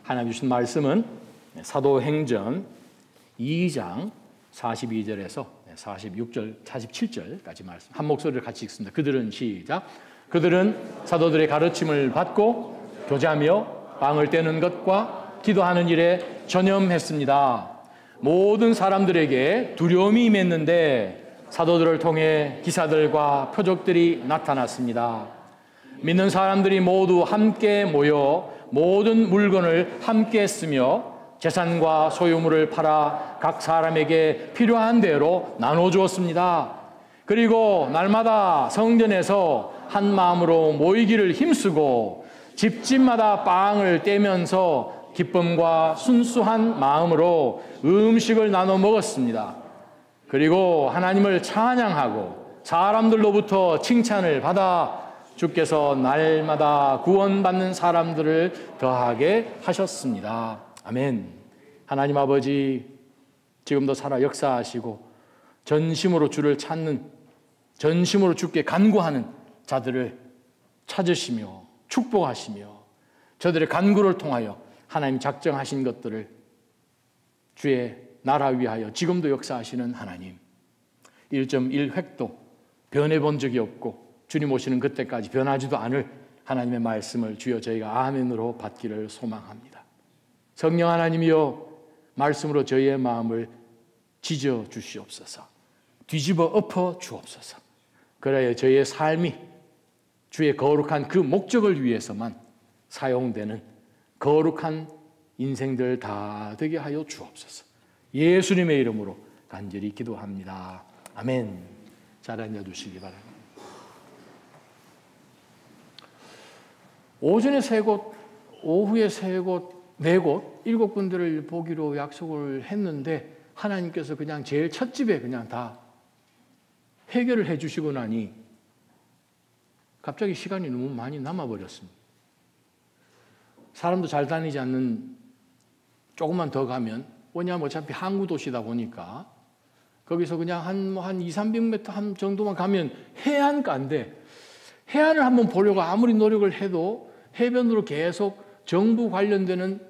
하나님 주신 말씀은 사도행전 2장 42절에서 46절, 47절까지 말씀. 한 목소리를 같이 읽습니다. 그들은 시작. 그들은 사도들의 가르침을 받고 교제하며 빵을 떼는 것과 기도하는 일에 전념했습니다. 모든 사람들에게 두려움이 임했는데 사도들을 통해 기사들과 표적들이 나타났습니다. 믿는 사람들이 모두 함께 모여 모든 물건을 함께 쓰며 재산과 소유물을 팔아 각 사람에게 필요한 대로 나눠주었습니다. 그리고 날마다 성전에서 한 마음으로 모이기를 힘쓰고 집집마다 빵을 떼면서 기쁨과 순수한 마음으로 음식을 나눠 먹었습니다. 그리고 하나님을 찬양하고 사람들로부터 칭찬을 받아 주께서 날마다 구원받는 사람들을 더하게 하셨습니다. 아멘. 하나님 아버지, 지금도 살아 역사하시고 전심으로 주를 찾는, 전심으로 주께 간구하는 자들을 찾으시며 축복하시며 저들의 간구를 통하여 하나님 작정하신 것들을 주의 나라 위하여 지금도 역사하시는 하나님, 1.1획도 변해본 적이 없고 주님 오시는 그때까지 변하지도 않을 하나님의 말씀을 주여 저희가 아멘으로 받기를 소망합니다. 성령 하나님이여, 말씀으로 저희의 마음을 지져 주시옵소서. 뒤집어 엎어 주옵소서. 그래야 저희의 삶이 주의 거룩한 그 목적을 위해서만 사용되는 거룩한 인생들 다 되게 하여 주옵소서. 예수님의 이름으로 간절히 기도합니다. 아멘. 잘 앉아주시기 바랍니다. 오전에 3곳, 오후에 3곳, 4곳, 7군데를 보기로 약속을 했는데 하나님께서 그냥 제일 첫 집에 그냥 다 해결을 해 주시고 나니 갑자기 시간이 너무 많이 남아버렸습니다. 사람도 잘 다니지 않는 조금만 더 가면, 왜냐하면 어차피 항구 도시다 보니까 거기서 그냥 한 200~300m 정도만 가면 해안가인데 해안을 한번 보려고 아무리 노력을 해도 해변으로 계속 정부 관련되는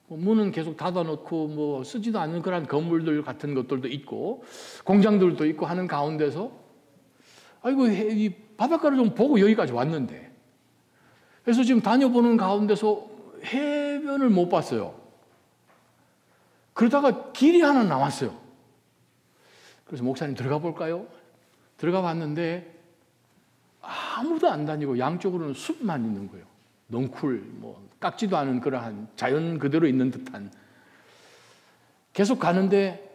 문은 계속 닫아놓고 쓰지도 않는 그런 건물들 같은 것들도 있고 공장들도 있고 하는 가운데서 아이고 이 바닷가를 좀 보고 여기까지 왔는데, 그래서 지금 다녀보는 가운데서 해변을 못 봤어요. 그러다가 길이 하나 나왔어요. 그래서 목사님 들어가 볼까요? 들어가 봤는데 아무도 안 다니고 양쪽으로는 숲만 있는 거예요. 넝쿨, 깎지도 않은 그러한 자연 그대로 있는 듯한. 계속 가는데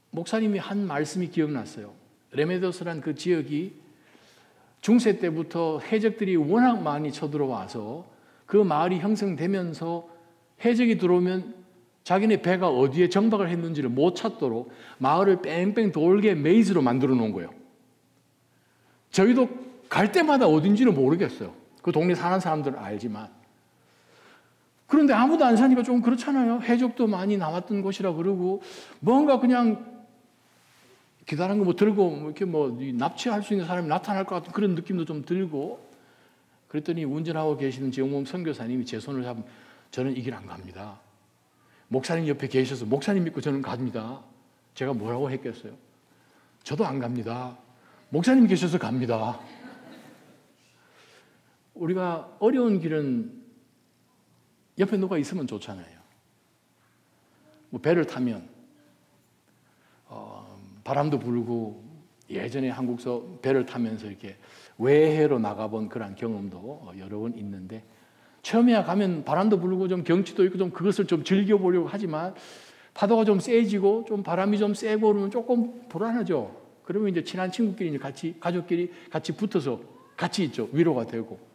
목사님이 한 말씀이 기억났어요. 레메도스란 그 지역이 중세 때부터 해적들이 워낙 많이 쳐들어와서 그 마을이 형성되면서 해적이 들어오면 자기네 배가 어디에 정박을 했는지를 못 찾도록 마을을 뺑뺑 돌게 메이즈로 만들어 놓은 거예요. 저희도 갈 때마다 어딘지는 모르겠어요. 그 동네 사는 사람들은 알지만. 그런데 아무도 안 사니까 좀 그렇잖아요. 해적도 많이 나왔던 곳이라 그러고 뭔가 그냥 기다란 거 들고 이렇게 납치할 수 있는 사람이 나타날 것 같은 그런 느낌도 좀 들고, 그랬더니 운전하고 계시는 지영몸 선교사님이 제 손을 잡으면 저는 이 길 안 갑니다. 목사님 옆에 계셔서 목사님 믿고 저는 갑니다. 제가 뭐라고 했겠어요? 저도 안 갑니다. 목사님 계셔서 갑니다. 우리가 어려운 길은 옆에 누가 있으면 좋잖아요. 배를 타면 바람도 불고, 예전에 한국서 배를 타면서 이렇게 외해로 나가본 그런 경험도 여러 번 있는데, 처음에야 가면 바람도 불고 좀 경치도 있고 좀 그것을 좀 즐겨보려고 하지만 파도가 좀 세지고 좀 바람이 좀 세고 그러면 조금 불안하죠. 그러면 이제 친한 친구끼리 가족끼리 같이 붙어서 같이 있죠. 위로가 되고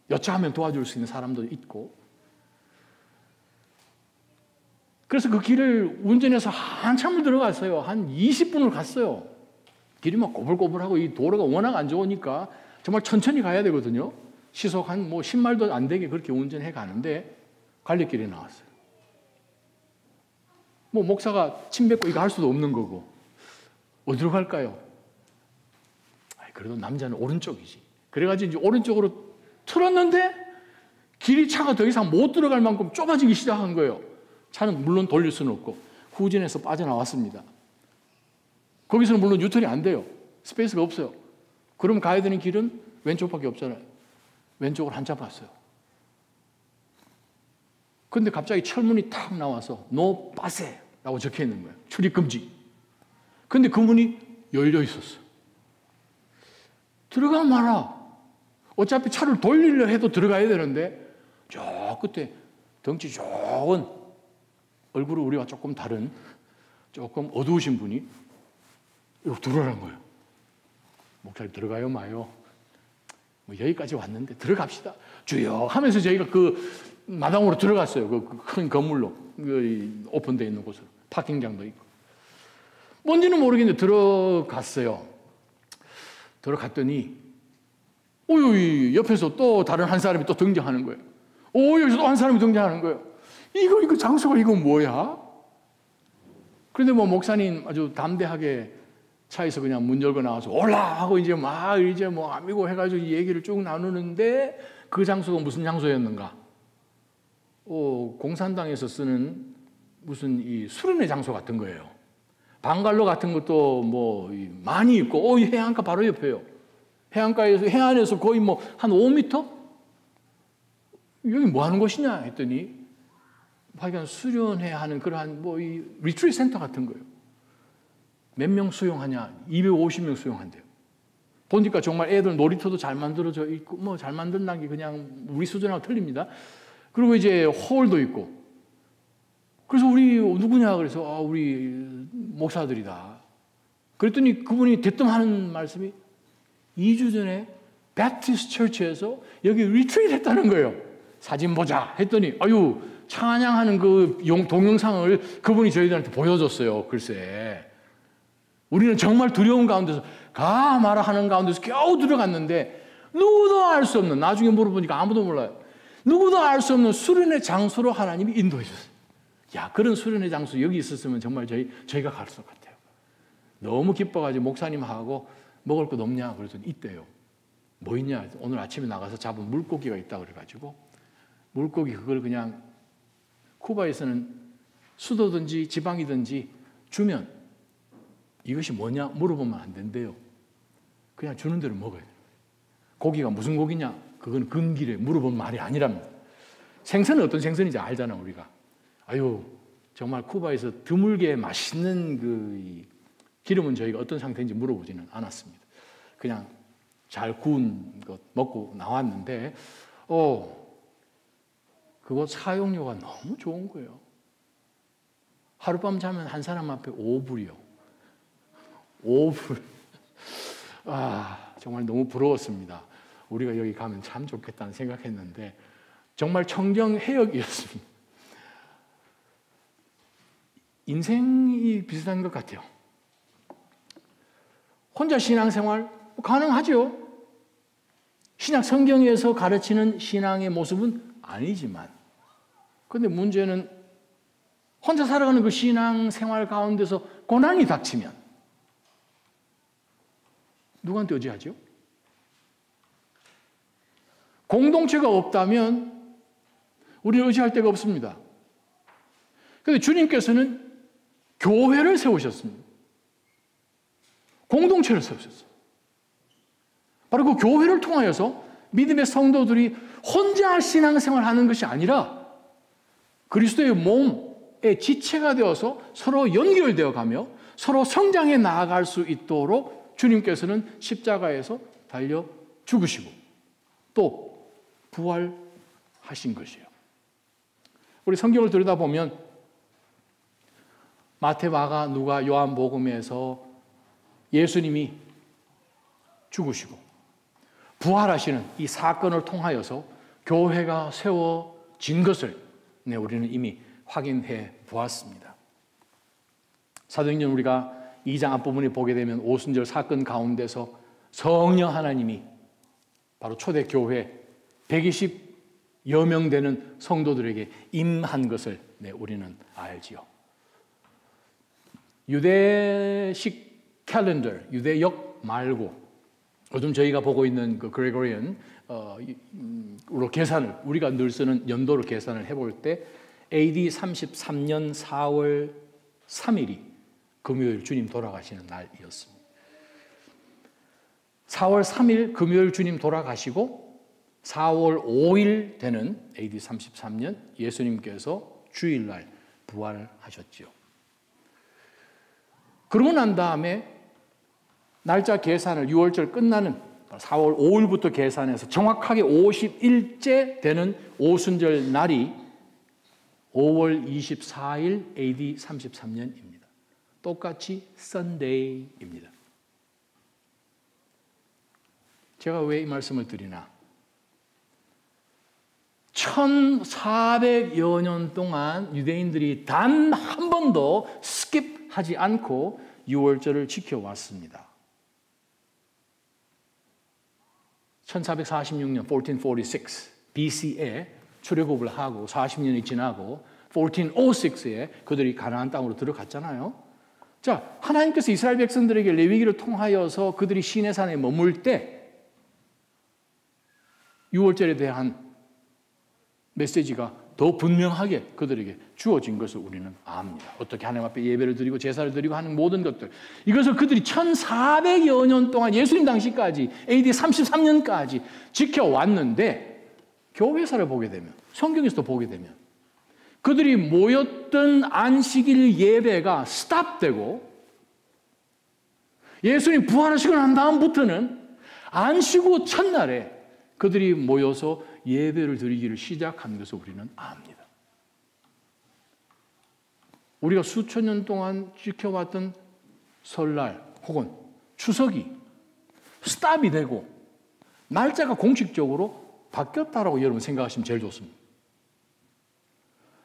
여차하면 도와줄 수 있는 사람도 있고. 그래서 그 길을 운전해서 한참을 들어갔어요. 한 20분을 갔어요. 길이 막 꼬불꼬불하고 이 도로가 워낙 안 좋으니까 정말 천천히 가야 되거든요. 시속 한 10마일도 안 되게 그렇게 운전해 가는데 갈림길이 나왔어요. 목사가 침 뱉고 이거 할 수도 없는 거고. 어디로 갈까요? 그래도 남자는 오른쪽이지. 그래가지고 이제 오른쪽으로 틀었는데 길이 차가 더 이상 못 들어갈 만큼 좁아지기 시작한 거예요. 차는 물론 돌릴 수는 없고 후진해서 빠져나왔습니다. 거기서는 물론 유턴이 안 돼요. 스페이스가 없어요. 그럼 가야 되는 길은 왼쪽밖에 없잖아요. 왼쪽을 한참 봤어요. 근데 갑자기 철문이 탁 나와서 노 빠세라고 적혀 있는 거예요. 출입 금지. 근데 그 문이 열려 있었어요. 들어가 마라. 어차피 차를 돌리려 해도 들어가야 되는데 저 끝에 덩치 좋은 얼굴은 우리와 조금 다른 조금 어두우신 분이 이거 들어오라는 거예요. 목사님 들어가요 마요? 뭐 여기까지 왔는데 들어갑시다. 주여 하면서 저희가 그 마당으로 들어갔어요. 그 큰 건물로 그 오픈되어 있는 곳으로 파킹장도 있고 뭔지는 모르겠는데 들어갔어요. 들어갔더니 옆에서 또 다른 한 사람이 또 등장하는 거예요. 여기서 또 한 사람이 등장하는 거예요. 이거 장소가 이거 뭐야? 그런데 뭐 목사님 아주 담대하게 차에서 그냥 문 열고 나와서 올라 하고 이제 뭐 아미고 해가지고 얘기를 쭉 나누는데 그 장소가 무슨 장소였는가? 공산당에서 쓰는 무슨 이 수련회 장소 같은 거예요. 방갈로 같은 것도 뭐 많이 있고, 해안가 바로 옆에요. 해안에서 거의 뭐 한 5m? 여기 뭐 하는 곳이냐 했더니, 하여간 수련회 하는 그러한 이 리트리트 센터 같은 거예요. 몇 명 수용하냐? 250명 수용한대요. 보니까 정말 애들 놀이터도 잘 만들어져 있고, 잘 만든다는 게 그냥 우리 수준하고 틀립니다. 그리고 이제 홀도 있고. 그래서 우리 누구냐? 그래서 우리 목사들이다. 그랬더니 그분이 대뜸 하는 말씀이 2주 전에 배프티스트 처치에서 여기 리트리트 했다는 거예요. 사진 보자 했더니 찬양하는 그 동영상을 그분이 저희들한테 보여줬어요. 글쎄. 우리는 정말 두려운 가운데서 가 마라 하는 가운데서 겨우 들어갔는데 누구도 알 수 없는, 나중에 물어보니까 아무도 몰라요. 누구도 알 수 없는 수련의 장소로 하나님이 인도해 줬어요. 그런 수련의 장소 여기 있었으면 정말 저희가 갈 것 같아요. 너무 기뻐가지고 목사님하고 먹을 것 없냐 그랬더니 있대요. 뭐 있냐? 오늘 아침에 나가서 잡은 물고기가 있다 그래가지고 물고기 그걸 그냥 쿠바에서는 수도든지 지방이든지 주면 이것이 뭐냐 물어보면 안 된대요. 그냥 주는 대로 먹어야 돼요. 고기가 무슨 고기냐? 그건 근길에 물어본 말이 아니랍니다. 생선은 어떤 생선인지 알잖아 우리가. 정말 쿠바에서 드물게 맛있는 그 기름은 저희가 어떤 상태인지 물어보지는 않았습니다. 그냥 잘 구운 것 먹고 나왔는데 그거 사용료가 너무 좋은 거예요. 하룻밤 자면 한 사람 앞에 5불이요. 5불. 정말 너무 부러웠습니다. 우리가 여기 가면 참 좋겠다는 생각했는데 정말 청정해역이었습니다. 인생이 비슷한 것 같아요. 혼자 신앙생활 가능하죠. 신약 성경에서 가르치는 신앙의 모습은 아니지만 그런데 문제는 혼자 살아가는 그 신앙생활 가운데서 고난이 닥치면 누구한테 의지하죠? 공동체가 없다면 우리는 의지할 데가 없습니다. 그런데 주님께서는 교회를 세우셨습니다. 공동체를 세우셨어요. 바로 그 교회를 통하여서 믿음의 성도들이 혼자 신앙생활을 하는 것이 아니라 그리스도의 몸의 지체가 되어서 서로 연결되어 가며 서로 성장해 나아갈 수 있도록 주님께서는 십자가에서 달려 죽으시고 또 부활하신 것이에요. 우리 성경을 들여다보면 마태, 마가, 누가, 요한복음에서 예수님이 죽으시고 부활하시는 이 사건을 통하여서 교회가 세워진 것을 우리는 이미 확인해 보았습니다. 사도행전 우리가 2장 앞부분에 보게 되면 오순절 사건 가운데서 성령 하나님이 바로 초대교회 120여 명 되는 성도들에게 임한 것을 우리는 알지요. 유대식 캘린더, 유대역 말고 요즘 저희가 보고 있는 그 그레고리안 계산을, 우리가 늘 쓰는 연도로 계산을 해볼 때 AD 33년 4월 3일이 금요일 주님 돌아가시는 날이었습니다. 4월 3일 금요일 주님 돌아가시고 4월 5일 되는 AD 33년 예수님께서 주일날 부활하셨지요. 그러고 난 다음에 날짜 계산을 6월절 끝나는 4월 5일부터 계산해서 정확하게 50일째 되는 오순절 날이 5월 24일 AD 33년입니다. 똑같이 썬데이입니다. 제가 왜 이 말씀을 드리나? 1400여 년 동안 유대인들이 단 한 번도 스킵하지 않고 6월절을 지켜왔습니다. 1446년 1446 BC에 출애굽을 하고 40년이 지나고 1406에 그들이 가나안 땅으로 들어갔잖아요. 자, 하나님께서 이스라엘 백성들에게 레위기를 통하여서 그들이 시내산에 머물 때 6월절에 대한 메시지가 더 분명하게 그들에게 주어진 것을 우리는 압니다. 어떻게 하나님 앞에 예배를 드리고 제사를 드리고 하는 모든 것들, 이것을 그들이 1400여 년 동안 예수님 당시까지 AD 33년까지 지켜왔는데, 교회사를 보게 되면, 성경에서도 보게 되면 그들이 모였던 안식일 예배가 스탑되고 예수님 부활하시고 난 다음부터는 안식 후 첫날에 그들이 모여서 예배를 드리기를 시작한 것을 우리는 압니다. 우리가 수천 년 동안 지켜왔던 설날 혹은 추석이 스탑이 되고 날짜가 공식적으로 바뀌었다라고 여러분 생각하시면 제일 좋습니다.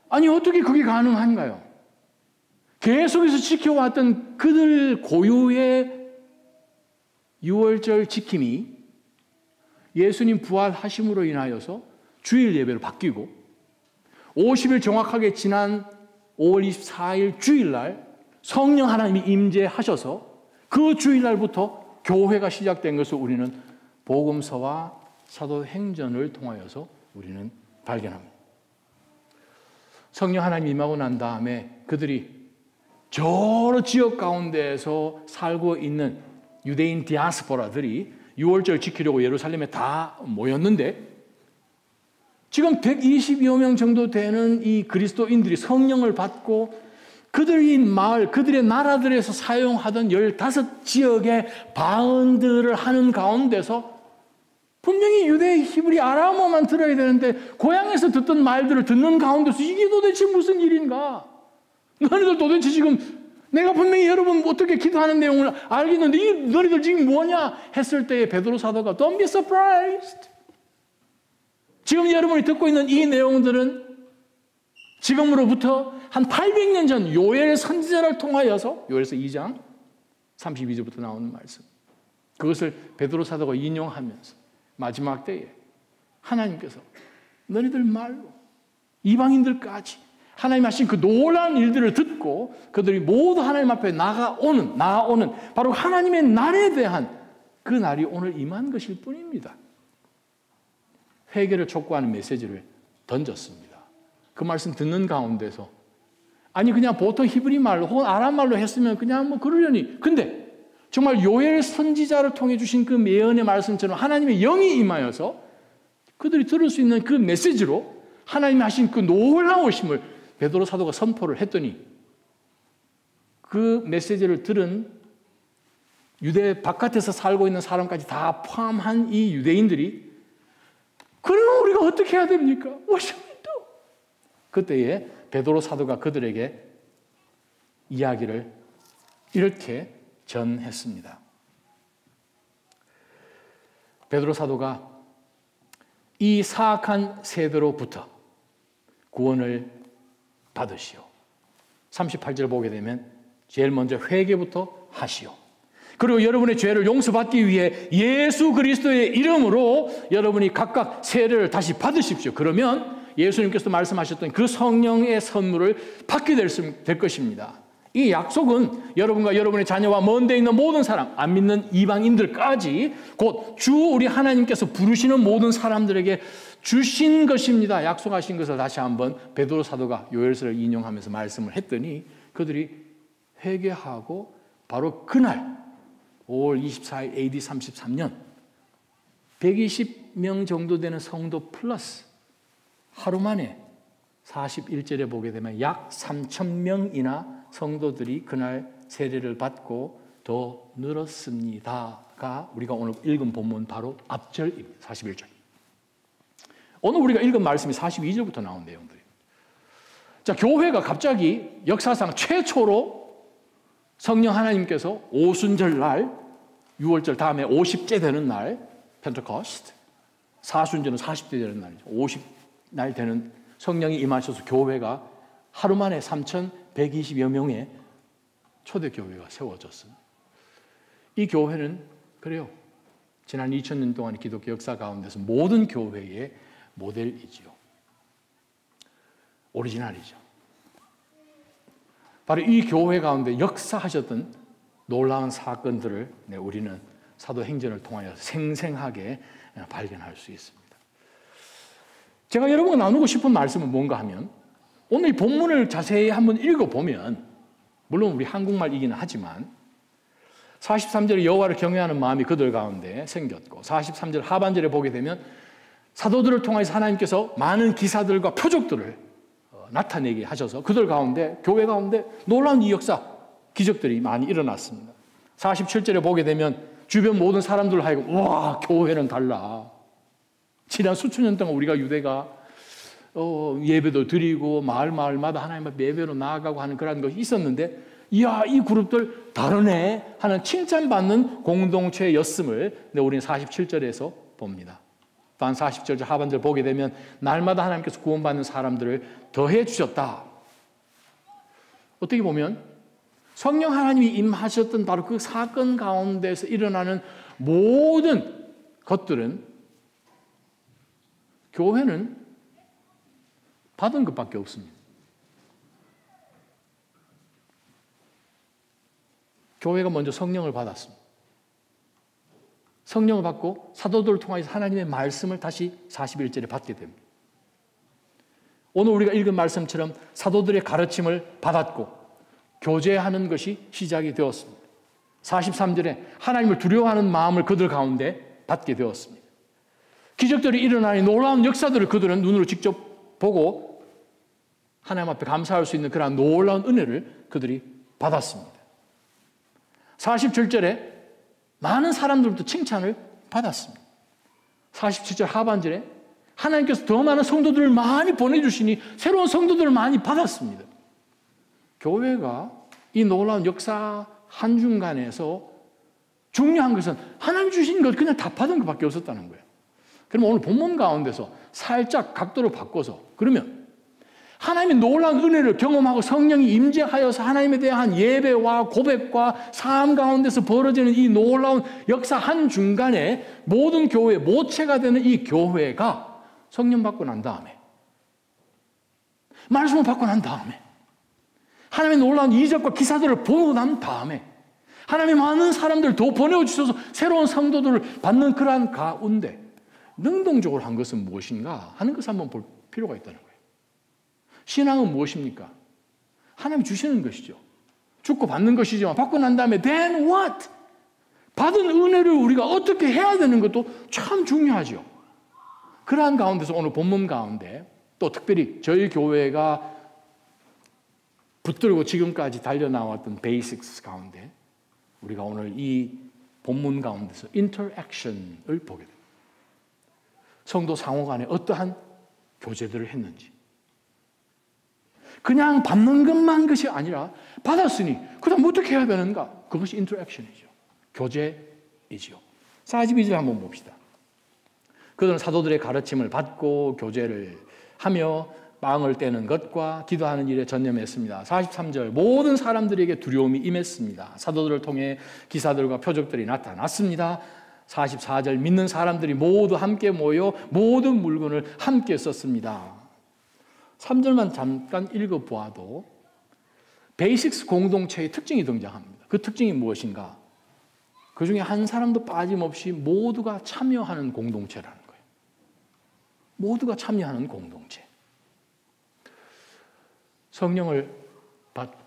아니, 어떻게 그게 가능한가요? 계속해서 지켜왔던 그들 고유의 6월절 지킴이 예수님 부활하심으로 인하여서 주일 예배로 바뀌고 50일 정확하게 지난 5월 24일 주일날 성령 하나님이 임재하셔서 그 주일날부터 교회가 시작된 것을 우리는 복음서와 사도행전을 통하여서 우리는 발견합니다. 성령 하나님이 임하고 난 다음에 그들이 여러 지역 가운데에서 살고 있는 유대인 디아스포라들이 6월절 지키려고 예루살렘에 다 모였는데, 지금 120여 명 정도 되는 이 그리스도인들이 성령을 받고 그들의 마을, 그들의 나라들에서 사용하던 15지역의 방언들을 하는 가운데서 분명히 유대, 히브리, 아람어만 들어야 되는데 고향에서 듣던 말들을 듣는 가운데서 이게 도대체 무슨 일인가? 너희들 도대체 지금 내가 분명히 여러분 어떻게 기도하는 내용을 알겠는데 이 너희들 지금 뭐냐 했을 때에 베드로 사도가 Don't be surprised. 지금 여러분이 듣고 있는 이 내용들은 지금으로부터 한 800년 전 요엘 선지자를 통하여서, 요엘서 2장 32절부터 나오는 말씀, 그것을 베드로 사도가 인용하면서 마지막 때에 하나님께서 너희들 말로 이방인들까지 하나님 하신 그 놀라운 일들을 듣고 그들이 모두 하나님 앞에 나아오는 바로 하나님의 날에 대한 그 날이 오늘 임한 것일 뿐입니다. 회개를 촉구하는 메시지를 던졌습니다. 그 말씀 듣는 가운데서 아니 그냥 보통 히브리 말로 혹은 아람 말로 했으면 그냥 뭐 그러려니, 근데 정말 요엘 선지자를 통해 주신 그 예언의 말씀처럼 하나님의 영이 임하여서 그들이 들을 수 있는 그 메시지로 하나님이 하신 그 놀라우심을 베드로 사도가 선포를 했더니 그 메시지를 들은 유대 바깥에서 살고 있는 사람까지 다 포함한 이 유대인들이 그러면 우리가 어떻게 해야 됩니까? What should we do? 그때에 베드로 사도가 그들에게 이야기를 이렇게 전했습니다. 베드로 사도가 이 사악한 세대로부터 구원을 받으시오. 38절 보게 되면 제일 먼저 회개부터 하시오. 그리고 여러분의 죄를 용서받기 위해 예수 그리스도의 이름으로 여러분이 각각 세례를 다시 받으십시오. 그러면 예수님께서 말씀하셨던 그 성령의 선물을 받게 될 것입니다. 이 약속은 여러분과 여러분의 자녀와 먼 데 있는 모든 사람, 안 믿는 이방인들까지 곧 주 우리 하나님께서 부르시는 모든 사람들에게 주신 것입니다. 약속하신 것을 다시 한번 베드로 사도가 요엘서를 인용하면서 말씀을 했더니 그들이 회개하고 바로 그날 5월 24일 AD 33년 120명 정도 되는 성도 플러스 하루 만에 41절에 보게 되면 약 3,000명이나 성도들이 그날 세례를 받고 더 늘었습니다가 우리가 오늘 읽은 본문 바로 앞절입니다. 41절. 오늘 우리가 읽은 말씀이 42절부터 나온 내용들이에요. 자, 교회가 갑자기 역사상 최초로 성령 하나님께서 오순절 날 6월절 다음에 50째 되는 날 펜테코스트, 사순절은 40대 되는 날이죠. 50날 되는 성령이 임하셔서 교회가 하루 만에 3,120여 명의 초대교회가 세워졌습니다. 이 교회는 그래요. 지난 2000년 동안의 기독교 역사 가운데서 모든 교회의 모델이지요. 오리지널이죠. 바로 이 교회 가운데 역사하셨던 놀라운 사건들을 우리는 사도행전을 통하여 생생하게 발견할 수 있습니다. 제가 여러분과 나누고 싶은 말씀은 뭔가 하면 오늘 이 본문을 자세히 한번 읽어보면 물론 우리 한국말이기는 하지만 43절에 여호와를 경외하는 마음이 그들 가운데 생겼고 43절 하반절에 보게 되면 사도들을 통해서 하나님께서 많은 기사들과 표적들을 나타내게 하셔서 그들 가운데 교회 가운데 놀라운 이 역사 기적들이 많이 일어났습니다. 47절에 보게 되면 주변 모든 사람들 하여금 와 교회는 달라. 지난 수천 년 동안 우리가 유대가 예배도 드리고 마을마다 하나님 앞에 예배로 나아가고 하는 그런 것이 있었는데 이야 이 그룹들 다르네 하는 칭찬받는 공동체였음을 우리는 47절에서 봅니다. 또한 40절 하반절 보게 되면 날마다 하나님께서 구원받는 사람들을 더해 주셨다. 어떻게 보면 성령 하나님이 임하셨던 바로 그 사건 가운데서 일어나는 모든 것들은 교회는 받은 것밖에 없습니다. 교회가 먼저 성령을 받았습니다. 성령을 받고 사도들을 통해서 하나님의 말씀을 다시 41절에 받게 됩니다. 오늘 우리가 읽은 말씀처럼 사도들의 가르침을 받았고 교제하는 것이 시작이 되었습니다. 43절에 하나님을 두려워하는 마음을 그들 가운데 받게 되었습니다. 기적들이 일어나니 놀라운 역사들을 그들은 눈으로 직접 보고 하나님 앞에 감사할 수 있는 그러한 놀라운 은혜를 그들이 받았습니다. 47절에 많은 사람들부터 칭찬을 받았습니다. 47절 하반절에 하나님께서 더 많은 성도들을 많이 보내주시니 새로운 성도들을 많이 받았습니다. 교회가 이 놀라운 역사 한중간에서 중요한 것은 하나님 주신 것 그냥 다 받은 것밖에 없었다는 거예요. 그럼 오늘 본문 가운데서 살짝 각도를 바꿔서 그러면 하나님의 놀라운 은혜를 경험하고 성령이 임재하여서 하나님에 대한 예배와 고백과 삶 가운데서 벌어지는 이 놀라운 역사 한중간에 모든 교회 모체가 되는 이 교회가 성령 받고 난 다음에 말씀을 받고 난 다음에 하나님의 놀라운 이적과 기사들을 보고 난 다음에 하나님의 많은 사람들을 더 보내주셔서 새로운 성도들을 받는 그러한 가운데 능동적으로 한 것은 무엇인가 하는 것을 한번 볼 필요가 있다는 거예요. 신앙은 무엇입니까? 하나님이 주시는 것이죠. 죽고 받는 것이지만 받고 난 다음에 then what? 받은 은혜를 우리가 어떻게 해야 되는 것도 참 중요하죠. 그러한 가운데서 오늘 본문 가운데 또 특별히 저희 교회가 붙들고 지금까지 달려나왔던 베이식스 가운데 우리가 오늘 이 본문 가운데서 인터랙션을 보게 됩니다. 성도 상호 간에 어떠한 교제들을 했는지 그냥 받는 것만 것이 아니라 받았으니 그 다음 어떻게 해야 되는가? 그것이 인터랙션이죠. 교제이지요. 42절 한번 봅시다. 그들은 사도들의 가르침을 받고 교제를 하며 빵을 떼는 것과 기도하는 일에 전념했습니다. 43절 모든 사람들에게 두려움이 임했습니다. 사도들을 통해 기사들과 표적들이 나타났습니다. 44절 믿는 사람들이 모두 함께 모여 모든 물건을 함께 썼습니다. 3절만 잠깐 읽어보아도 베이식스 공동체의 특징이 등장합니다. 그 특징이 무엇인가? 그 중에 한 사람도 빠짐없이 모두가 참여하는 공동체라는 거예요. 모두가 참여하는 공동체. 성령을 받고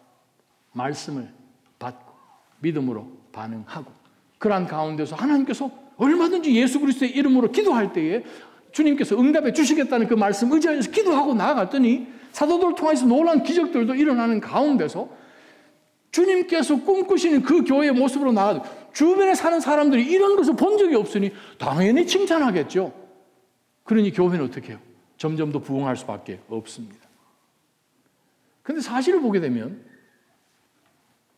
말씀을 받고 믿음으로 반응하고 그러한 가운데서 하나님께서 얼마든지 예수 그리스도의 이름으로 기도할 때에 주님께서 응답해 주시겠다는 그 말씀 의지하여서 기도하고 나아갔더니 사도들을 통해서 놀라운 기적들도 일어나는 가운데서 주님께서 꿈꾸시는 그 교회의 모습으로 나아가도 주변에 사는 사람들이 이런 것을 본 적이 없으니 당연히 칭찬하겠죠. 그러니 교회는 어떻게 해요? 점점 더 부흥할 수밖에 없습니다. 그런데 사실을 보게 되면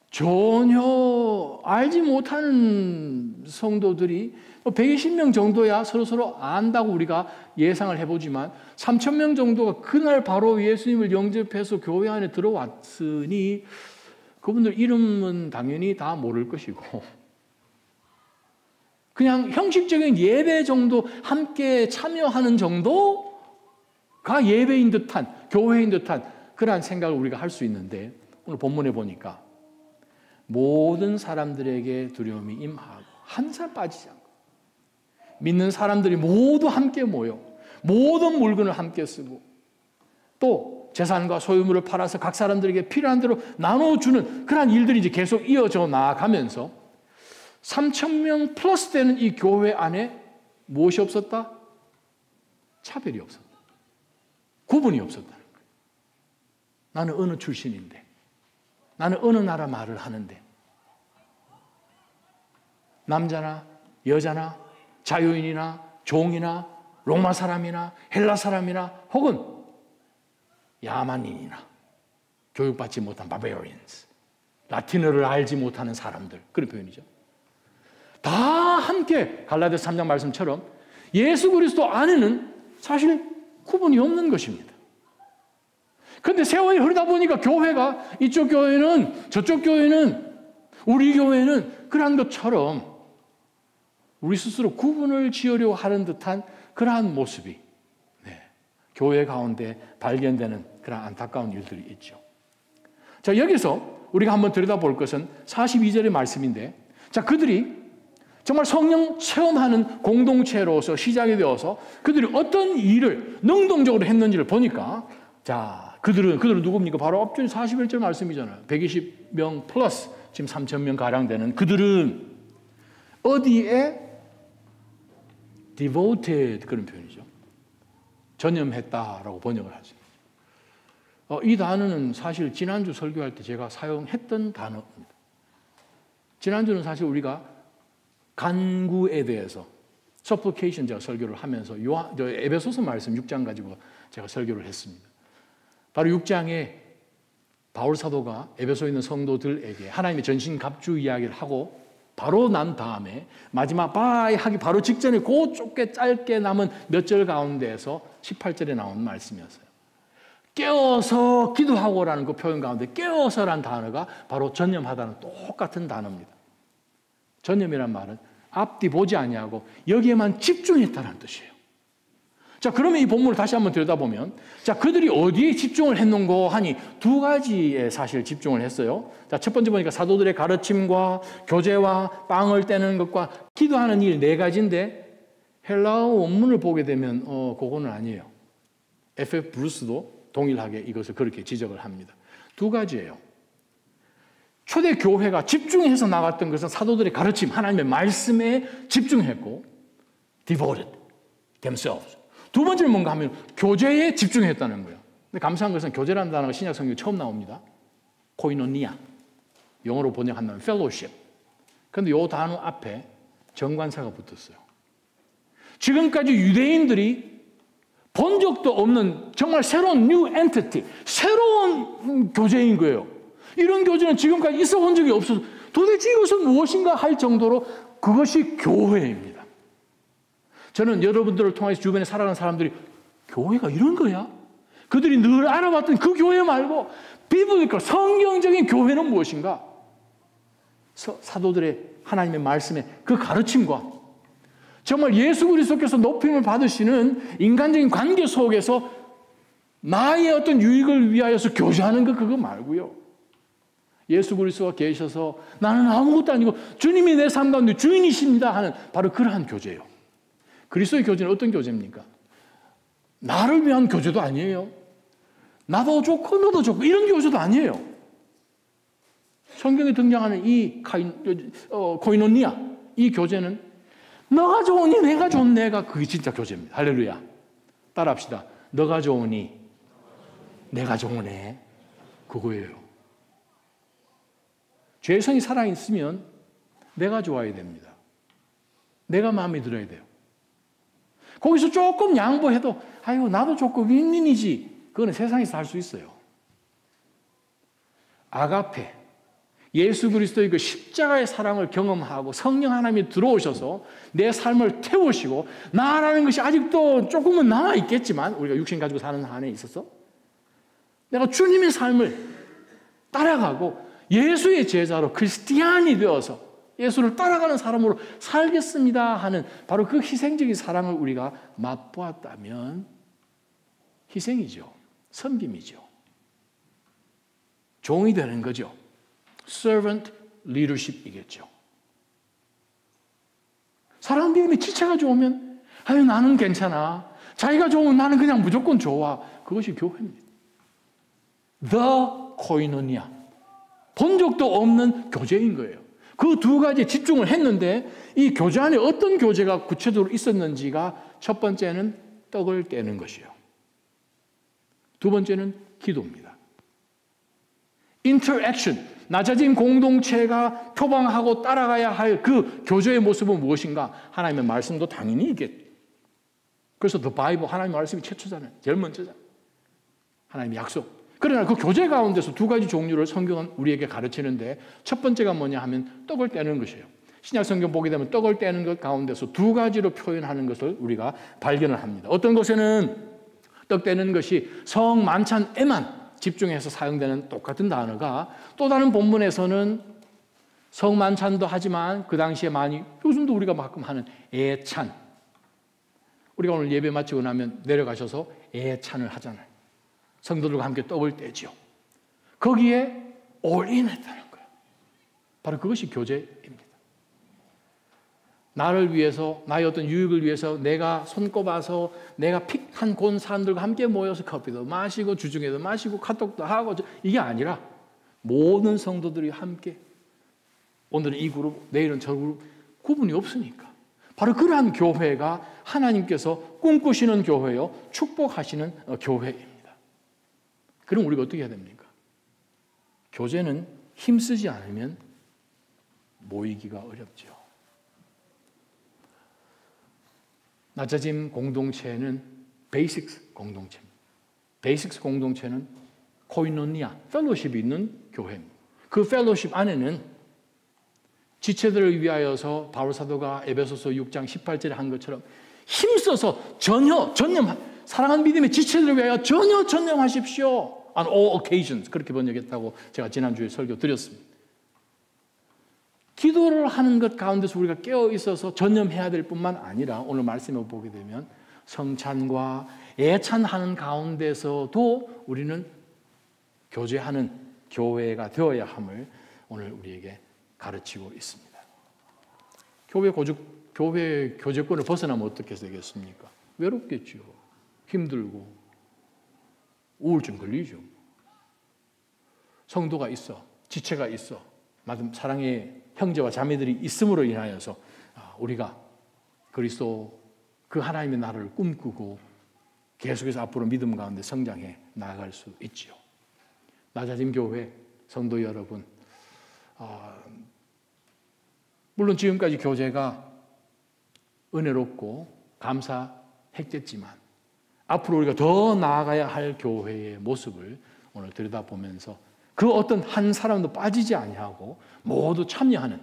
전혀 알지 못하는 성도들이 120명 정도야 서로 안다고 우리가 예상을 해보지만 3,000명 정도가 그날 바로 예수님을 영접해서 교회 안에 들어왔으니 그분들 이름은 당연히 다 모를 것이고 그냥 형식적인 예배 정도 함께 참여하는 정도가 예배인 듯한 교회인 듯한 그러한 생각을 우리가 할 수 있는데 오늘 본문에 보니까 모든 사람들에게 두려움이 임하고 한 사람 빠지지 않고 믿는 사람들이 모두 함께 모여 모든 물건을 함께 쓰고 또 재산과 소유물을 팔아서 각 사람들에게 필요한 대로 나눠주는 그러한 일들이 이제 계속 이어져 나가면서 3,000명 플러스 되는 이 교회 안에 무엇이 없었다? 차별이 없었다. 구분이 없었다는 거예요. 나는 어느 출신인데 나는 어느 나라 말을 하는데 남자나 여자나 자유인이나 종이나 로마 사람이나 헬라 사람이나 혹은 야만인이나 교육받지 못한 barbarians, 라틴어를 알지 못하는 사람들 그런 표현이죠. 다 함께 갈라디아서 3장 말씀처럼 예수 그리스도 안에는 사실 구분이 없는 것입니다. 그런데 세월이 흐르다 보니까 교회가 이쪽 교회는 저쪽 교회는 우리 교회는 그러한 것처럼 우리 스스로 구분을 지으려고 하는 듯한 그러한 모습이 교회 가운데 발견되는 그런 안타까운 일들이 있죠. 자, 여기서 우리가 한번 들여다볼 것은 42절의 말씀인데 자, 그들이 정말 성령 체험하는 공동체로서 시작이 되어서 그들이 어떤 일을 능동적으로 했는지를 보니까 자, 그들은 누굽니까? 바로 앞줄 41절 말씀이잖아요. 120명 플러스 지금 3,000명 가량 되는 그들은 어디에 devoted 그런 표현이죠. 전념했다라고 번역을 하죠. 이 단어는 사실 지난주 설교할 때 제가 사용했던 단어입니다. 지난주는 사실 우리가 간구에 대해서 supplication 제가 설교를 하면서 에베소서 말씀 6장 가지고 제가 설교를 했습니다. 바로 6장에 바울 사도가 에베소에 있는 성도들에게 하나님의 전신갑주 이야기를 하고 바로 난 다음에 마지막 바이 하기 바로 직전에 그 짧게 남은 몇 절 가운데에서 18절에 나온 말씀이었어요. 깨어서 기도하고라는 그 표현 가운데 깨어서라는 단어가 바로 전념하다는 똑같은 단어입니다. 전념이란 말은 앞뒤 보지 아니하고 여기에만 집중했다는 뜻이에요. 자, 그러면 이 본문을 다시 한번 들여다보면 자, 그들이 어디에 집중을 했는고 하니 두 가지에 사실 집중을 했어요. 자, 첫 번째 보니까 사도들의 가르침과 교제와 빵을 떼는 것과 기도하는 일 네 가지인데 헬라어 원문을 보게 되면 그거는 아니에요. F.F. 브루스도 동일하게 이것을 그렇게 지적을 합니다. 두 가지예요. 초대 교회가 집중해서 나갔던 것은 사도들의 가르침, 하나님의 말씀에 집중했고 devoted themselves. 두 번째는 뭔가 하면 교제에 집중했다는 거예요. 근데 감사한 것은 교제라는 단어가 신약 성경에 처음 나옵니다. 코이노니아. 영어로 번역한다면 fellowship. 그런데 이 단어 앞에 정관사가 붙었어요. 지금까지 유대인들이 본 적도 없는 정말 새로운 new entity, 새로운 교제인 거예요. 이런 교제는 지금까지 있어 본 적이 없어서 도대체 이것은 무엇인가 할 정도로 그것이 교회입니다. 저는 여러분들을 통해서 주변에 살아가는 사람들이 교회가 이런 거야? 그들이 늘 알아봤던 그 교회 말고 비블리컬 성경적인 교회는 무엇인가? 사도들의 하나님의 말씀의 그 가르침과 정말 예수 그리스도께서 높임을 받으시는 인간적인 관계 속에서 나의 어떤 유익을 위하여서 교제하는 거 그거 말고요. 예수 그리스도가 계셔서 나는 아무것도 아니고 주님이 내 삶 가운데 주인이십니다 하는 바로 그러한 교제예요. 그리스도의 교제는 어떤 교제입니까? 나를 위한 교제도 아니에요. 나도 좋고 너도 좋고 이런 교제도 아니에요. 성경에 등장하는 이 코이노니아, 이 교제는 너가 좋으니 내가 좋은 내가 그게 진짜 교제입니다. 할렐루야. 따라합시다. 너가 좋으니 내가 좋으네. 그거예요. 죄성이 살아있으면 내가 좋아야 됩니다. 내가 마음에 들어야 돼요. 거기서 조금 양보해도 아이고 나도 좋고 윈윈이지. 그거는 세상에서 할 수 있어요. 아가페, 예수 그리스도의 그 십자가의 사랑을 경험하고 성령 하나님이 들어오셔서 내 삶을 태우시고 나라는 것이 아직도 조금은 남아있겠지만 우리가 육신 가지고 사는 한에 있어서 내가 주님의 삶을 따라가고 예수의 제자로 크리스티안이 되어서 예수를 따라가는 사람으로 살겠습니다 하는 바로 그 희생적인 사랑을 우리가 맛보았다면 희생이죠. 섬김이죠. 종이 되는 거죠. servant leadership이겠죠. 사람 믿음에 지체가 좋으면 아유 나는 괜찮아. 자기가 좋으면 나는 그냥 무조건 좋아. 그것이 교회입니다. The koinonia. 본 적도 없는 교제인 거예요. 그 두 가지에 집중을 했는데 이 교제 안에 어떤 교제가 구체적으로 있었는지가 첫 번째는 떡을 떼는 것이에요. 두 번째는 기도입니다. interaction, 낮아진 공동체가 표방하고 따라가야 할 그 교제의 모습은 무엇인가? 하나님의 말씀도 당연히 있겠죠. 그래서 The Bible, 하나님의 말씀이 최초잖아요. 제일 먼저잖아요. 하나님의 약속. 그러나 그 교제 가운데서 두 가지 종류를 성경은 우리에게 가르치는데 첫 번째가 뭐냐 하면 떡을 떼는 것이에요. 신약 성경 보게 되면 떡을 떼는 것 가운데서 두 가지로 표현하는 것을 우리가 발견을 합니다. 어떤 곳에는 떡 떼는 것이 성만찬에만 집중해서 사용되는 똑같은 단어가 또 다른 본문에서는 성만찬도 하지만 그 당시에 많이 요즘도 우리가 가끔 하는 애찬. 우리가 오늘 예배 마치고 나면 내려가셔서 애찬을 하잖아요. 성도들과 함께 떡을 떼죠. 거기에 올인했다는 거예요. 바로 그것이 교제입니다. 나를 위해서, 나의 어떤 유익을 위해서 내가 손꼽아서 내가 픽한 곤 사람들과 함께 모여서 커피도 마시고 주중에도 마시고 카톡도 하고 이게 아니라 모든 성도들이 함께 오늘은 이 그룹, 내일은 저 그룹 구분이 없으니까 바로 그러한 교회가 하나님께서 꿈꾸시는 교회요, 축복하시는 교회입니다. 그럼 우리가 어떻게 해야 됩니까? 교제는 힘쓰지 않으면 모이기가 어렵죠. 낮아짐 공동체는 베이식스 공동체입니다. 베이식스 공동체는 코이노니아, 펠로십이 있는 교회입니다. 그 펠로십 안에는 지체들을 위하여서 바울 사도가 에베소서 6장 18절에 한 것처럼 힘써서 사랑하는 믿음의 지체들을 위하여 전념하십시오. On all occasions 그렇게 번역했다고 제가 지난주에 설교 드렸습니다. 기도를 하는 것 가운데서 우리가 깨어 있어서 전념해야 될 뿐만 아니라 오늘 말씀을 보게 되면 성찬과 애찬하는 가운데서도 우리는 교제하는 교회가 되어야 함을 오늘 우리에게 가르치고 있습니다. 교회 교제권을 벗어나면 어떻게 되겠습니까? 외롭겠죠. 힘들고 우울증 걸리죠. 성도가 있어, 지체가 있어, 사랑의 형제와 자매들이 있음으로 인하여서 우리가 그리스도 그 하나님의 나라를 꿈꾸고 계속해서 앞으로 믿음 가운데 성장해 나아갈 수 있지요. 낮아짐 교회 성도 여러분, 물론 지금까지 교제가 은혜롭고 감사했겠지만 앞으로 우리가 더 나아가야 할 교회의 모습을 오늘 들여다보면서 그 어떤 한 사람도 빠지지 아니하고 모두 참여하는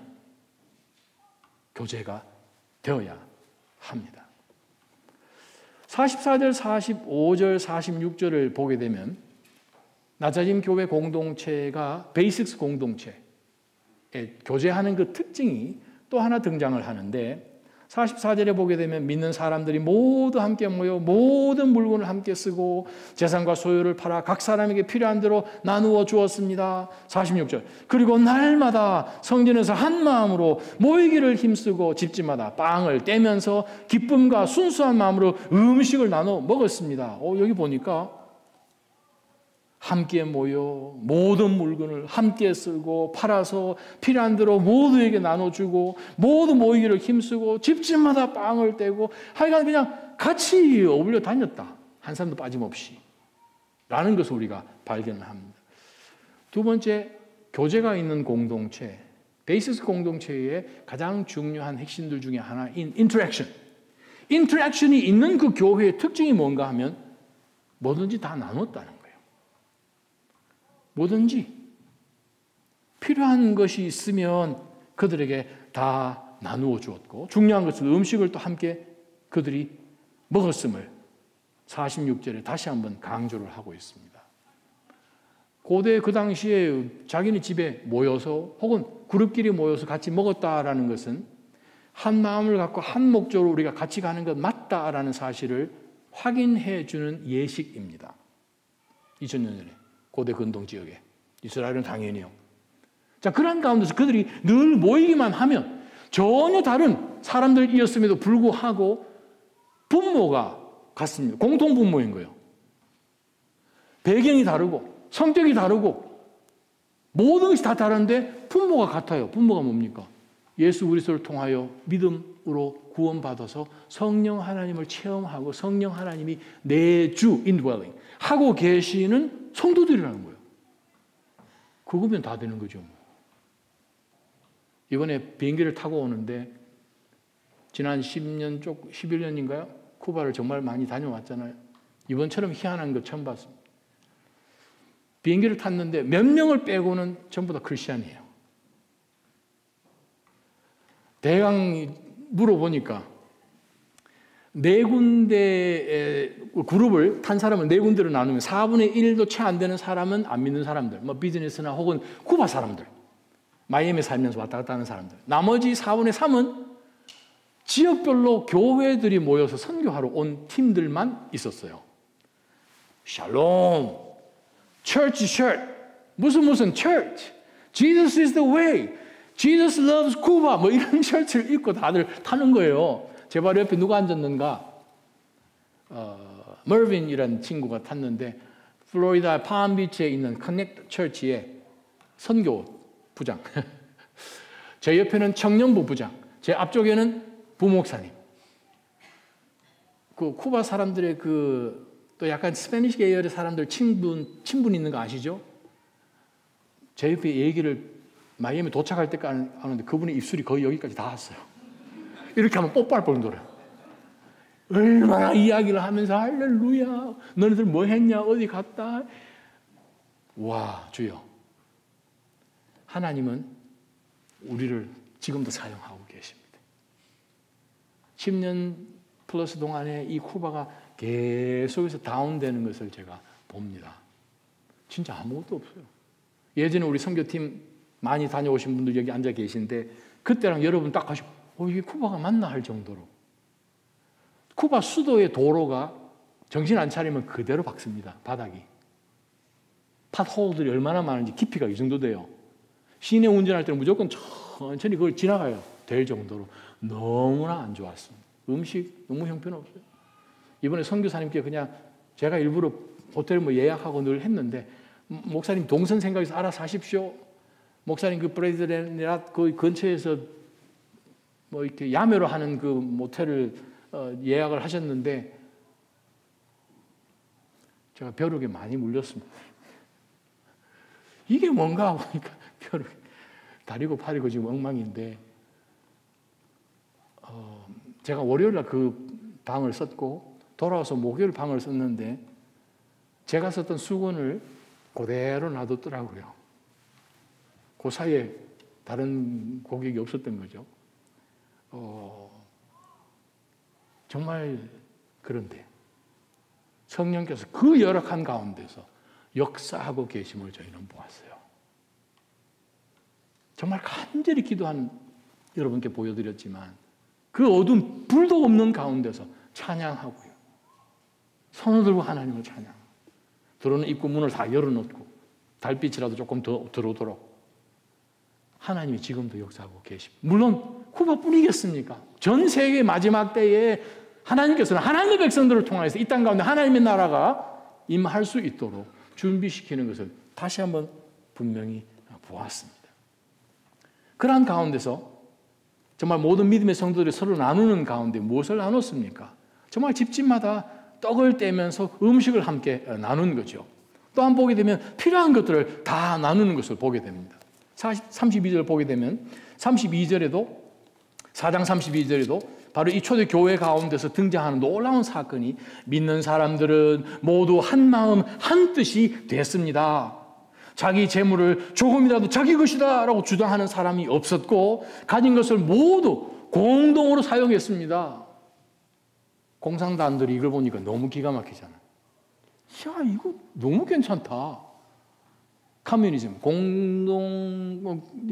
교제가 되어야 합니다. 44절, 45절, 46절을 보게 되면 낮아짐 교회 공동체가 베이식스 공동체에 교제하는 그 특징이 또 하나 등장을 하는데 44절에 보게 되면 믿는 사람들이 모두 함께 모여 모든 물건을 함께 쓰고 재산과 소유를 팔아 각 사람에게 필요한 대로 나누어 주었습니다. 46절 그리고 날마다 성전에서 한 마음으로 모이기를 힘쓰고 집집마다 빵을 떼면서 기쁨과 순수한 마음으로 음식을 나눠 먹었습니다. 여기 보니까 함께 모여 모든 물건을 함께 쓰고 팔아서 필요한 대로 모두에게 나눠주고 모두 모이기를 힘쓰고 집집마다 빵을 떼고 하여간 그냥 같이 어울려 다녔다. 한 사람도 빠짐없이. 라는 것을 우리가 발견합니다. 두 번째, 교제가 있는 공동체. 베이시스 공동체의 가장 중요한 핵심들 중에 하나인 인터랙션. 인터랙션이 있는 그 교회의 특징이 뭔가 하면 뭐든지 다 나눴다는 거예요. 뭐든지 필요한 것이 있으면 그들에게 다 나누어 주었고 중요한 것은 음식을 또 함께 그들이 먹었음을 46절에 다시 한번 강조를 하고 있습니다. 고대 그 당시에 자기네 집에 모여서 혹은 그룹끼리 모여서 같이 먹었다라는 것은 한 마음을 갖고 한 목적으로 우리가 같이 가는 것 맞다라는 사실을 확인해 주는 예식입니다. 2000년 전에 고대 근동 지역에 이스라엘은 당연히요. 자, 그런 가운데서 그들이 늘 모이기만 하면 전혀 다른 사람들이었음에도 불구하고 분모가 같습니다. 공통 분모인 거예요. 배경이 다르고 성격이 다르고 모든 것이 다 다른데 분모가 같아요. 분모가 뭡니까? 예수 그리스도를 통하여 믿음으로 구원받아서 성령 하나님을 체험하고 성령 하나님이 내 주 indwelling 하고 계시는 성도들이라는 거예요. 그거면 다 되는 거죠. 이번에 비행기를 타고 오는데 지난 10년 쪽 11년인가요? 쿠바를 정말 많이 다녀왔잖아요. 이번처럼 희한한 거 처음 봤습니다. 비행기를 탔는데 몇 명을 빼고는 전부 다 크리스찬이에요. 대강 물어보니까 네 군데 그룹을 탄 사람을 네 군데로 나누면 4분의 1도 채 안 되는 사람은 안 믿는 사람들, 뭐 비즈니스나 혹은 쿠바 사람들, 마이애미에 살면서 왔다 갔다 하는 사람들. 나머지 4분의 3은 지역별로 교회들이 모여서 선교하러 온 팀들만 있었어요. 샬롬, church, 무슨 church, Jesus is the way, Jesus loves Cuba, 뭐 이런 셔츠를 입고 다들 타는 거예요. 제 바로 옆에 누가 앉았는가? 머빈이라는 친구가 탔는데 플로리다 palm비치에 있는 커넥트 처치의 선교 부장. 제 옆에는 청년부 부장. 제 앞쪽에는 부목사님. 그 쿠바 사람들의 또 약간 스페니시 계열의 사람들 친분 있는 거 아시죠? 제 옆에 얘기를 마이애미 도착할 때까지 하는데 그분의 입술이 거의 여기까지 다 왔어요. 이렇게 하면 뽀뽀할 뻔더래요. 얼마나 이야기를 하면서 할렐루야, 너네들 뭐 했냐, 어디 갔다. 와, 주여. 하나님은 우리를 지금도 사용하고 계십니다. 10년 플러스 동안에 이 쿠바가 계속해서 다운되는 것을 제가 봅니다. 진짜 아무것도 없어요. 예전에 우리 선교팀 많이 다녀오신 분들 여기 앉아 계신데 그때랑 여러분 딱 가시고 이게 쿠바가 맞나 할 정도로 쿠바 수도의 도로가 정신 안 차리면 그대로 박습니다. 바닥이. 팟홀들이 얼마나 많은지 깊이가 이 정도 돼요. 시내 운전할 때는 무조건 천천히 그걸 지나가야 될 정도로 너무나 안 좋았습니다. 음식 너무 형편없어요. 이번에 선교사님께 그냥 제가 일부러 호텔 예약하고 늘 했는데 목사님 동선 생각해서 알아서 하십시오. 목사님 그 브레이드랜드 그 근처에서 뭐 이렇게 야매로 하는 그 모텔을 예약을 하셨는데 제가 벼룩에 많이 물렸습니다. 이게 뭔가 보니까 벼룩 다리고 팔이고 지금 엉망인데 제가 월요일날 그 방을 썼고 돌아와서 목요일 방을 썼는데 제가 썼던 수건을 그대로 놔뒀더라고요. 그 사이에 다른 고객이 없었던 거죠. 정말 그런데 성령께서 그 열악한 가운데서 역사하고 계심을 저희는 보았어요. 정말 간절히 기도한 여러분께 보여드렸지만 그 어두운 불도 없는 가운데서 찬양하고요. 손을 들고 하나님을 찬양. 들어오는 입구 문을 다 열어놓고 달빛이라도 조금 더 들어오도록 하나님이 지금도 역사하고 계십니다. 물론 쿠바뿐이겠습니까? 전 세계 마지막 때에 하나님께서는 하나님의 백성들을 통해서 이 땅 가운데 하나님의 나라가 임할 수 있도록 준비시키는 것을 다시 한번 분명히 보았습니다. 그러한 가운데서 정말 모든 믿음의 성도들이 서로 나누는 가운데 무엇을 나눴습니까? 정말 집집마다 떡을 떼면서 음식을 함께 나눈 거죠. 또한 보게 되면 필요한 것들을 다 나누는 것을 보게 됩니다. 32절 보게 되면 32절에도 4장 32절에도 바로 이 초대교회 가운데서 등장하는 놀라운 사건이 믿는 사람들은 모두 한 마음 한 뜻이 됐습니다. 자기 재물을 조금이라도 자기 것이다 라고 주장하는 사람이 없었고 가진 것을 모두 공동으로 사용했습니다. 공산당들이 이걸 보니까 너무 기가 막히잖아요. 야, 이거 너무 괜찮다. 커뮤니즘,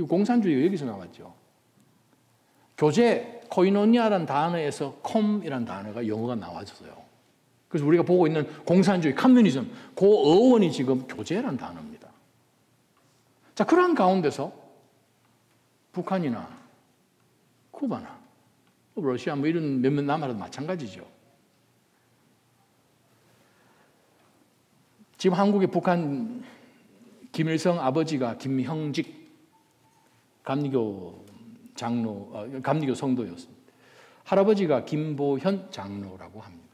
공산주의가 여기서 나왔죠. 교제, 코이노니아라는 단어에서 콤이라는 단어가 영어가 나와졌어요. 그래서 우리가 보고 있는 공산주의, 커뮤니즘, 그 어원이 지금 교제라는 단어입니다. 자, 그러한 가운데서 북한이나 쿠바나 러시아 뭐 이런 몇몇 나라도 마찬가지죠. 지금 한국의 북한 김일성 아버지가 김형직 감리교 성도였습니다. 할아버지가 김보현 장로라고 합니다.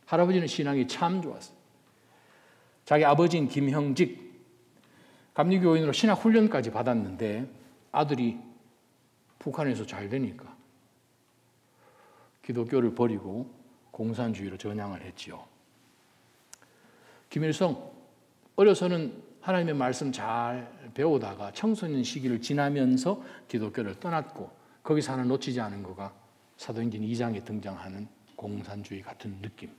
할아버지는 신앙이 참 좋았어요. 자기 아버지인 김형직 감리교인으로 신학 훈련까지 받았는데 아들이 북한에서 잘 되니까 기독교를 버리고 공산주의로 전향을 했지요. 김일성 어려서는 하나님의 말씀 잘 배우다가 청소년 시기를 지나면서 기독교를 떠났고 거기서 하나 놓치지 않은 거가 사도행전 2장에 등장하는 공산주의 같은 느낌.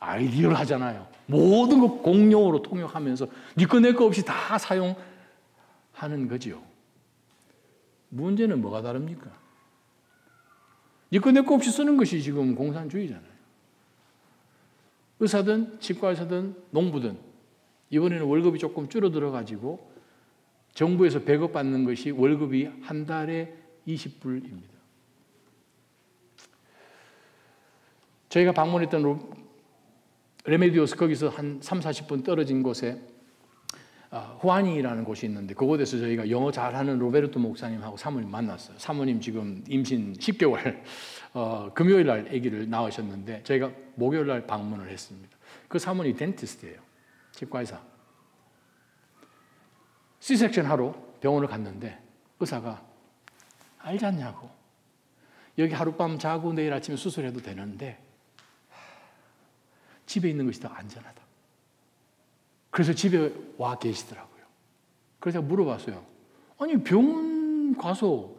아이디얼하잖아요. 모든 것 공용으로 통역하면서 네 거 내 거 없이 다 사용하는 거지요. 문제는 뭐가 다릅니까? 네 거 내 거 없이 쓰는 것이 지금 공산주의잖아요. 의사든 치과의사든 농부든 이번에는 월급이 조금 줄어들어가지고 정부에서 배급받는 것이 월급이 한 달에 20불입니다. 저희가 방문했던 레메디오스 거기서 한 3, 40분 떨어진 곳에 후아니라는 곳이 있는데 그곳에서 저희가 영어 잘하는 로베르토 목사님하고 사모님 만났어요. 사모님 지금 임신 10개월 금요일 날 아기를 낳으셨는데 저희가 목요일 날 방문을 했습니다. 그 사모님이 덴티스트예요. 치과의사. C-섹션 하러 병원을 갔는데 의사가 알지 않냐고. 여기 하룻밤 자고 내일 아침에 수술해도 되는데 집에 있는 것이 더 안전하다. 그래서 집에 와 계시더라고요. 그래서 제가 물어봤어요. 아니 병원 가서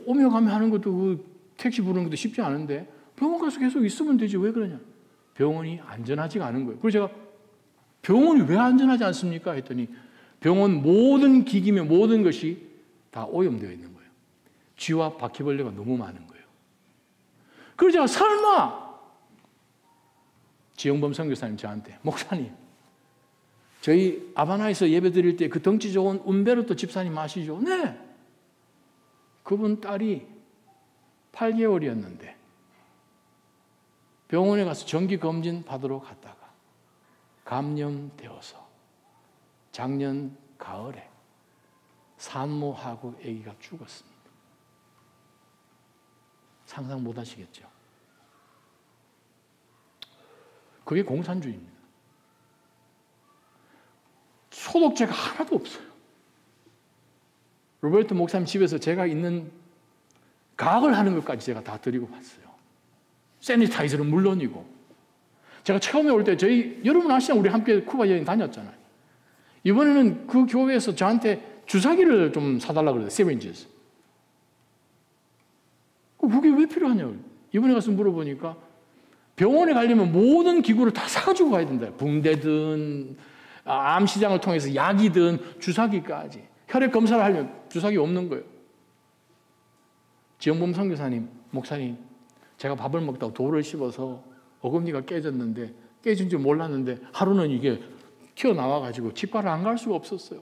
오며 가며 하는 것도 그 택시 부르는 것도 쉽지 않은데 병원 가서 계속 있으면 되지 왜 그러냐. 병원이 안전하지가 않은 거예요. 그래서 제가 병원이 왜 안전하지 않습니까? 했더니 병원 모든 기기며 모든 것이 다 오염되어 있는 거예요. 쥐와 바퀴벌레가 너무 많은 거예요. 그래서 제가 설마 지영범 선교사님 저한테 목사님 저희 아바나에서 예배 드릴 때 그 덩치 좋은 움베르토 집사님 아시죠? 네. 그분 딸이 8개월이었는데 병원에 가서 정기검진 받으러 갔다가 감염되어서 작년 가을에 산모하고 아기가 죽었습니다. 상상 못 하시겠죠? 그게 공산주의입니다. 소독제가 하나도 없어요. 로베르토 목사님 집에서 제가 있는 가학을 하는 것까지 제가 다 드리고 봤어요. 세니타이저는 물론이고. 제가 처음에 올 때 여러분 아시잖아요. 우리 함께 쿠바 여행 다녔잖아요. 이번에는 그 교회에서 저한테 주사기를 좀 사달라고 그래요. syringes. 그게 왜 필요하냐고. 이번에 가서 물어보니까 병원에 가려면 모든 기구를 다 사가지고 가야 된다. 붕대든 암시장을 통해서 약이든 주사기까지. 혈액 검사를 하려면 주사기 없는 거예요. 지영범 선교사님, 목사님, 제가 밥을 먹다가 돌을 씹어서 어금니가 깨졌는데, 깨진 줄 몰랐는데 하루는 이게 튀어나와가지고 치과를 안 갈 수가 없었어요.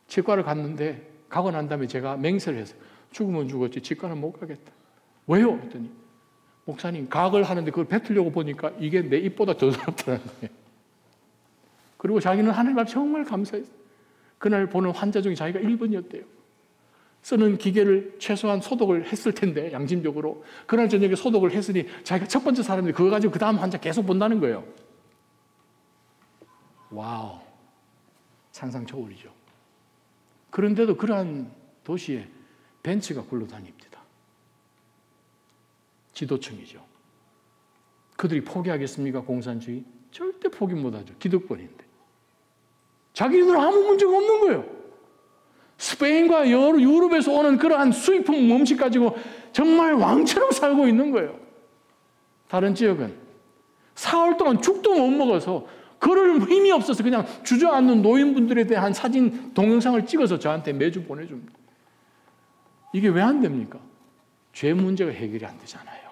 치과를 갔는데 가고 난 다음에 제가 맹세를 했어요. 죽으면 죽었지 치과는 못 가겠다. 왜요? 했더니 목사님, 가학을 하는데 그걸 뱉으려고 보니까 이게 내 입보다 더 더럽다는 거예요. 그리고 자기는 하나님 앞에 정말 감사했어요. 그날 보는 환자 중에 자기가 1번이었대요. 쓰는 기계를 최소한 소독을 했을 텐데, 양심적으로. 그날 저녁에 소독을 했으니 자기가 첫 번째 사람인데 그거 가지고 그 다음 환자 계속 본다는 거예요. 와우. 상상 초월이죠. 그런데도 그러한 도시에 벤츠가 굴러다닙니다. 지도층이죠. 그들이 포기하겠습니까? 공산주의? 절대 포기 못하죠. 기득권인데. 자기들은 아무 문제가 없는 거예요. 스페인과 유럽에서 오는 그러한 수입품 음식 가지고 정말 왕처럼 살고 있는 거예요. 다른 지역은 사흘 동안 죽도 못 먹어서 걸을 힘이 없어서 그냥 주저앉는 노인분들에 대한 사진 동영상을 찍어서 저한테 매주 보내줍니다. 이게 왜 안 됩니까? 죄 문제가 해결이 안 되잖아요.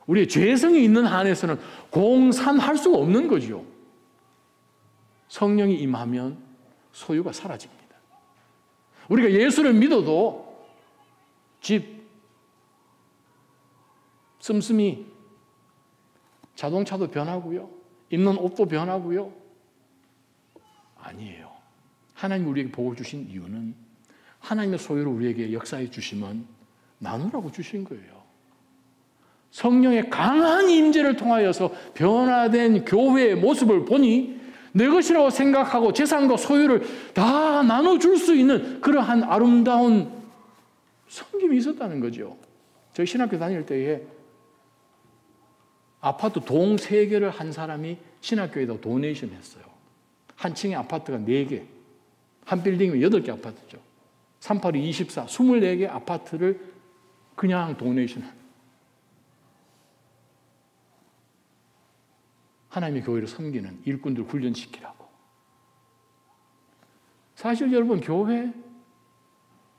우리의 죄성이 있는 한에서는 공산할 수가 없는 거죠. 성령이 임하면 소유가 사라집니다. 우리가 예수를 믿어도 집, 씀씀이, 자동차도 변하고요. 입는 옷도 변하고요. 아니에요. 하나님이 우리에게 복을 주신 이유는 하나님의 소유를 우리에게 역사해 주시면 나누라고 주신 거예요. 성령의 강한 임재를 통하여서 변화된 교회의 모습을 보니 내 것이라고 생각하고 재산과 소유를 다 나눠줄 수 있는 그러한 아름다운 섬김이 있었다는 거죠. 저희 신학교 다닐 때에 아파트 동 3개를 한 사람이 신학교에다 도네이션 했어요. 한 층에 아파트가 4개, 한 빌딩이면 8개 아파트죠. 38이 24, 24개 아파트를 그냥 도네이션 한. 하나님의 교회를 섬기는 일꾼들 훈련시키라고. 사실 여러분, 교회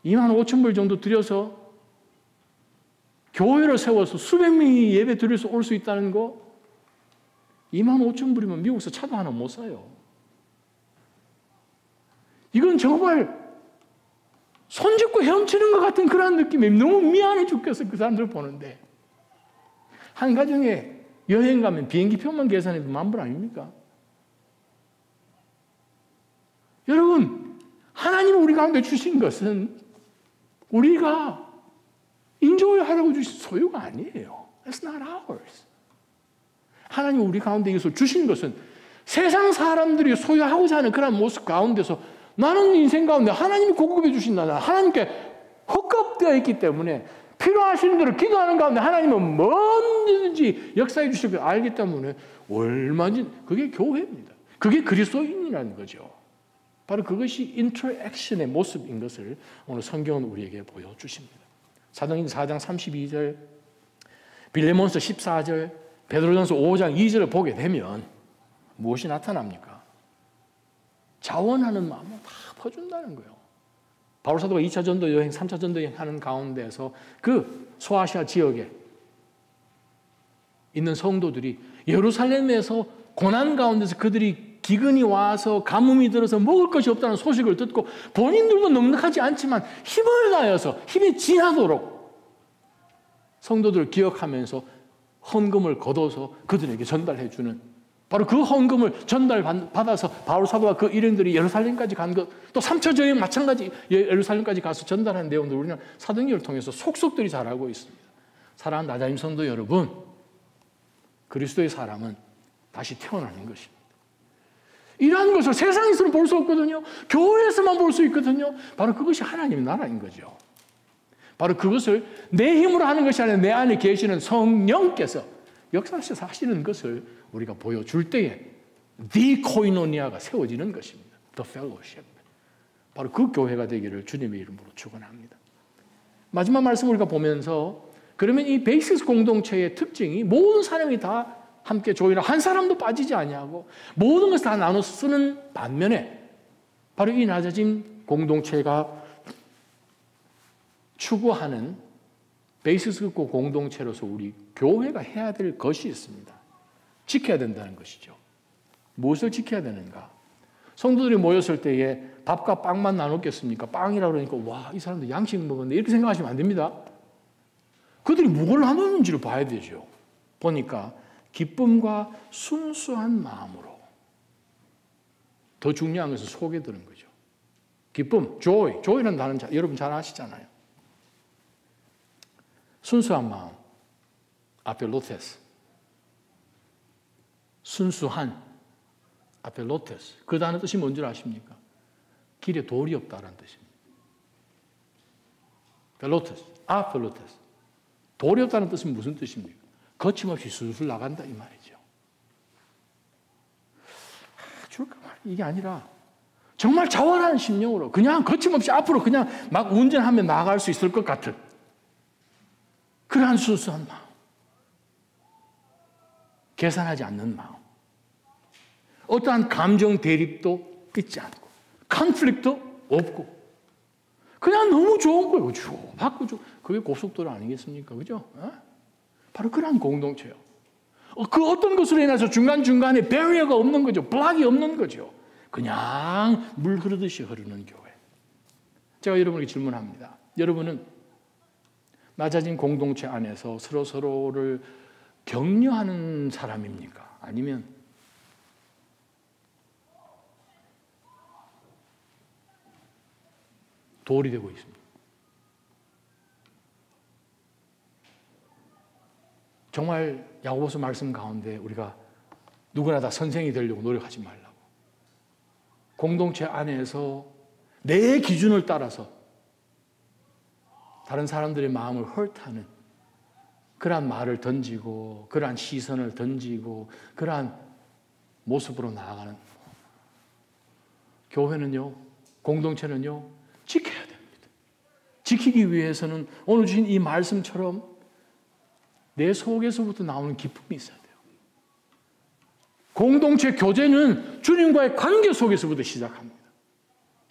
25,000불 정도 들여서 교회를 세워서 수백 명이 예배 드려서 올 수 있다는 거, 25,000불이면 미국에서 차도 하나 못 사요. 이건 정말 손짓고 헤엄치는 것 같은 그런 느낌이 너무 미안해 죽겠어요. 그 사람들 보는데. 한 가정에 여행 가면 비행기 표만 계산해도 10,000불 아닙니까? 여러분, 하나님이 우리 가운데 주신 것은 우리가 인조하라고 주신 소유가 아니에요. That's not ours. 하나님이 우리 가운데 이것을 주신 것은 세상 사람들이 소유하고자 하는 그런 모습 가운데서 나는 인생 가운데 하나님이 공급해 주신다. 하나님께 헛겁되어 있기 때문에 필요하신 대로 기도하는 가운데 하나님은 뭐든지 역사해 주실 걸 알기 때문에 얼마든지 그게 교회입니다. 그게 그리스도인이라는 거죠. 바로 그것이 인터랙션의 모습인 것을 오늘 성경은 우리에게 보여주십니다. 사도행전 4장 32절, 빌레몬서 14절, 베드로전서 5장 2절을 보게 되면 무엇이 나타납니까? 자원하는 마음을 다 퍼준다는 거예요. 바울 사도가 2차 전도 여행, 3차 전도 여행 하는 가운데서 그 소아시아 지역에 있는 성도들이 예루살렘에서 고난 가운데서 그들이 기근이 와서 가뭄이 들어서 먹을 것이 없다는 소식을 듣고 본인들도 넉넉하지 않지만 힘을 다해서 힘이 지나도록 성도들을 기억하면서 헌금을 거둬서 그들에게 전달해 주는, 바로 그 헌금을 전달받아서 바울 사도와 그 일행들이 예루살렘까지 간 것, 또 3차 여행 마찬가지 예루살렘까지 가서 전달하는 내용들 우리는 사도행전을 통해서 속속들이 잘 알고 있습니다. 사랑하는 나자임 성도 여러분, 그리스도의 사람은 다시 태어나는 것입니다. 이러한 것을 세상에서는 볼 수 없거든요. 교회에서만 볼 수 있거든요. 바로 그것이 하나님의 나라인 거죠. 바로 그것을 내 힘으로 하는 것이 아니라 내 안에 계시는 성령께서 역사하셔서 하시는 것을 우리가 보여줄 때에 The 코이노니아가 세워지는 것입니다. The fellowship. 바로 그 교회가 되기를 주님의 이름으로 축원합니다. 마지막 말씀 우리가 보면서 그러면 이 베이시스 공동체의 특징이 모든 사람이 다 함께 조인하고 한 사람도 빠지지 아니하고 모든 것을 다 나눠서 쓰는 반면에 바로 이 낮아진 공동체가 추구하는 베이시스 공동체로서 우리 교회가 해야 될 것이 있습니다. 지켜야 된다는 것이죠. 무엇을 지켜야 되는가? 성도들이 모였을 때에 밥과 빵만 나눴겠습니까? 빵이라 그러니까 와, 이 사람들 양식 먹었네 이렇게 생각하시면 안 됩니다. 그들이 무엇을 나누는지를 봐야 되죠. 보니까 기쁨과 순수한 마음으로. 더 중요한 것은 속에 드는 거죠. 기쁨, joy. joy라는 단어는 여러분 잘 아시잖아요. 순수한 마음, 아펠로테스. 순수한, 아펠로테스. 그 단어 뜻이 뭔지 아십니까? 길에 돌이 없다라는 뜻입니다. 펠로테스, 아펠로테스. 돌이 없다는 뜻은 무슨 뜻입니까? 거침없이 술술 나간다 이 말이죠. 줄까 말 이게 아니라 정말 자원하는 심령으로 그냥 거침없이 앞으로 그냥 막 운전하며 나아갈 수 있을 것 같은 그러한 순수한 마음. 계산하지 않는 마음. 어떠한 감정 대립도 있지 않고 컨플릭트도 없고 그냥 너무 좋은 거예요. 쭉 바꾸죠. 그게 고속도로 아니겠습니까? 그죠? 바로 그런 공동체요. 그 어떤 것으로 인해서 중간중간에 배리어가 없는 거죠. 블락이 없는 거죠. 그냥 물 흐르듯이 흐르는 교회. 제가 여러분에게 질문합니다. 여러분은 낮아진 공동체 안에서 서로를 격려하는 사람입니까? 아니면 돌이 되고 있습니다. 정말 야고보서 말씀 가운데 우리가 누구나 다 선생이 되려고 노력하지 말라고. 공동체 안에서 내 기준을 따라서 다른 사람들의 마음을 헐트하는 그러한 말을 던지고 그러한 시선을 던지고 그러한 모습으로 나아가는 교회는요, 공동체는요, 지켜야 됩니다. 지키기 위해서는 오늘 주신 이 말씀처럼 내 속에서부터 나오는 기쁨이 있어야 돼요. 공동체 교제는 주님과의 관계 속에서부터 시작합니다.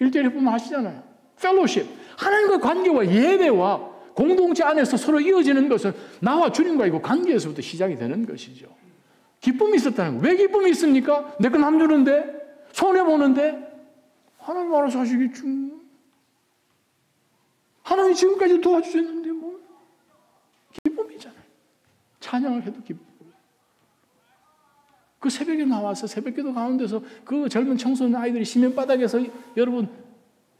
1대1 보면 아시잖아요. 펠로십, 하나님과의 관계와 예배와 공동체 안에서 서로 이어지는 것은 나와 주님과의 그 관계에서부터 시작이 되는 것이죠. 기쁨이 있었다는 거예요. 왜 기쁨이 있습니까? 내 거 남주는데? 손해보는데? 하나님 알아서 하시겠죠. 하나님 지금까지 도와주셨는데 뭐 기쁨이잖아요. 찬양을 해도 기쁨. 그 새벽에 나와서 새벽기도 가운데서 그 젊은 청소년 아이들이 시멘바닥에서 여러분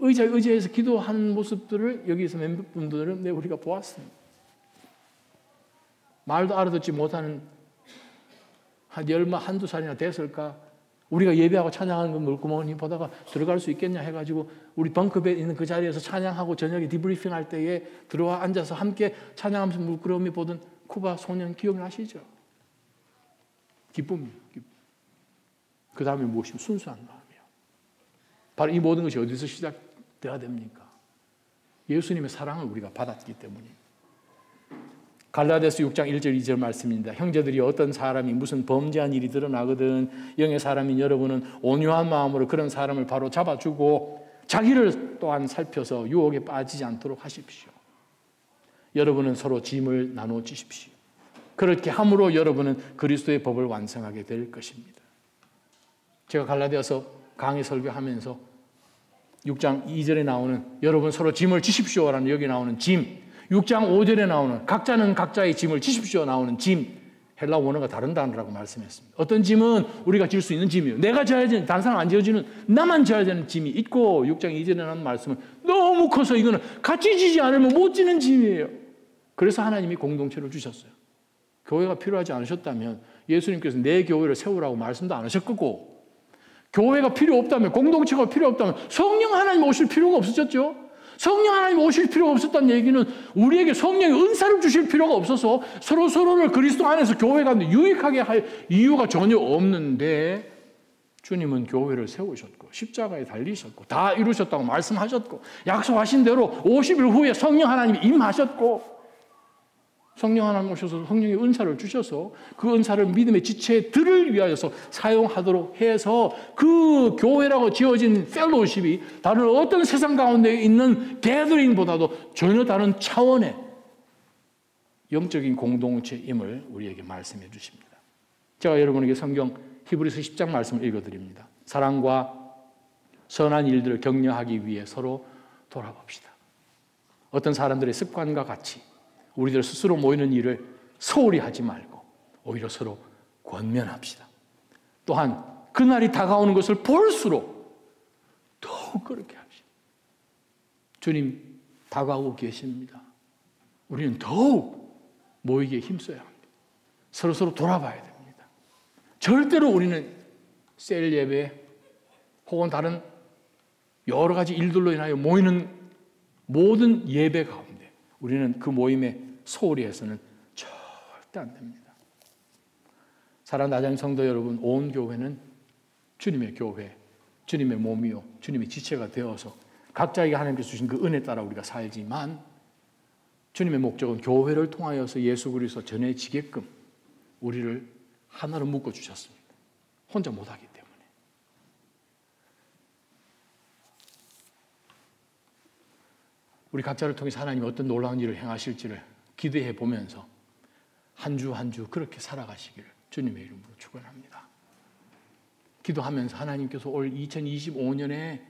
의자에서 기도하는 모습들을 여기서 몇몇 분들은 우리가 보았습니다. 말도 알아듣지 못하는 한두 살이나 됐을까? 우리가 예배하고 찬양하는 거 물구멍이 보다가 들어갈 수 있겠냐 해가지고 우리 벙커에 있는 그 자리에서 찬양하고 저녁에 디브리핑 할 때에 들어와 앉아서 함께 찬양하면서 물끄러미 보던 쿠바 소년 기억나시죠? 기쁨이에요. 기쁨. 그 다음에 무엇이면 순수한 마음이에요. 바로 이 모든 것이 어디서 시작돼야 됩니까? 예수님의 사랑을 우리가 받았기 때문입니다. 갈라디아서 6장 1절 2절 말씀입니다. 형제들이 어떤 사람이 무슨 범죄한 일이 드러나거든 영의 사람인 여러분은 온유한 마음으로 그런 사람을 바로 잡아주고 자기를 또한 살펴서 유혹에 빠지지 않도록 하십시오. 여러분은 서로 짐을 나누어 주십시오. 그렇게 함으로 여러분은 그리스도의 법을 완성하게 될 것입니다. 제가 갈라디아서 강의 설교하면서 6장 2절에 나오는 여러분 서로 짐을 지십시오라는 여기 나오는 짐, 6장 5절에 나오는 각자는 각자의 짐을 지십시오 나오는 짐, 헬라 원어가 다른 단어라고 말씀했습니다. 어떤 짐은 우리가 질 수 있는 짐이에요. 내가 져야 되는, 다른 사람 안 지어주는 나만 져야 되는 짐이 있고 6장 2절에 나오는 말씀은 너무 커서 이거는 같이 지지 않으면 못 지는 짐이에요. 그래서 하나님이 공동체를 주셨어요. 교회가 필요하지 않으셨다면 예수님께서 내 교회를 세우라고 말씀도 안 하실 거고 교회가 필요 없다면 공동체가 필요 없다면 성령 하나님 오실 필요가 없었죠. 성령 하나님 오실 필요가 없었다는 얘기는 우리에게 성령의 은사를 주실 필요가 없어서 서로를 그리스도 안에서 교회가 유익하게 할 이유가 전혀 없는데 주님은 교회를 세우셨고 십자가에 달리셨고 다 이루셨다고 말씀하셨고 약속하신 대로 50일 후에 성령 하나님이 임하셨고 성령 하나님 오셔서 성령의 은사를 주셔서 그 은사를 믿음의 지체들을 위하여서 사용하도록 해서 그 교회라고 지어진 펠로우십이 다른 어떤 세상 가운데 있는 게더링보다도 전혀 다른 차원의 영적인 공동체임을 우리에게 말씀해 주십니다. 제가 여러분에게 성경 히브리서 10장 말씀을 읽어드립니다. 사랑과 선한 일들을 격려하기 위해 서로 돌아봅시다. 어떤 사람들의 습관과 같이 우리들 스스로 모이는 일을 소홀히 하지 말고 오히려 서로 권면합시다. 또한 그날이 다가오는 것을 볼수록 더욱 그렇게 합시다. 주님 다가오고 계십니다. 우리는 더욱 모이기에 힘써야 합니다. 서로 돌아봐야 됩니다. 절대로 우리는 셀 예배 혹은 다른 여러 가지 일들로 인하여 모이는 모든 예배 가운데 우리는 그 모임에 소홀히 해서는 절대 안 됩니다. 사랑하는 나장 성도 여러분, 온 교회는 주님의 교회, 주님의 몸이요, 주님의 지체가 되어서 각자에게 하나님께서 주신 그 은혜 따라 우리가 살지만 주님의 목적은 교회를 통하여서 예수 그리스도 전해지게끔 우리를 하나로 묶어주셨습니다. 혼자 못하기 때문에. 우리 각자를 통해서 하나님이 어떤 놀라운 일을 행하실지를 기대해 보면서 한 주 한 주 그렇게 살아가시기를 주님의 이름으로 축원합니다. 기도하면서 하나님께서 올 2025년에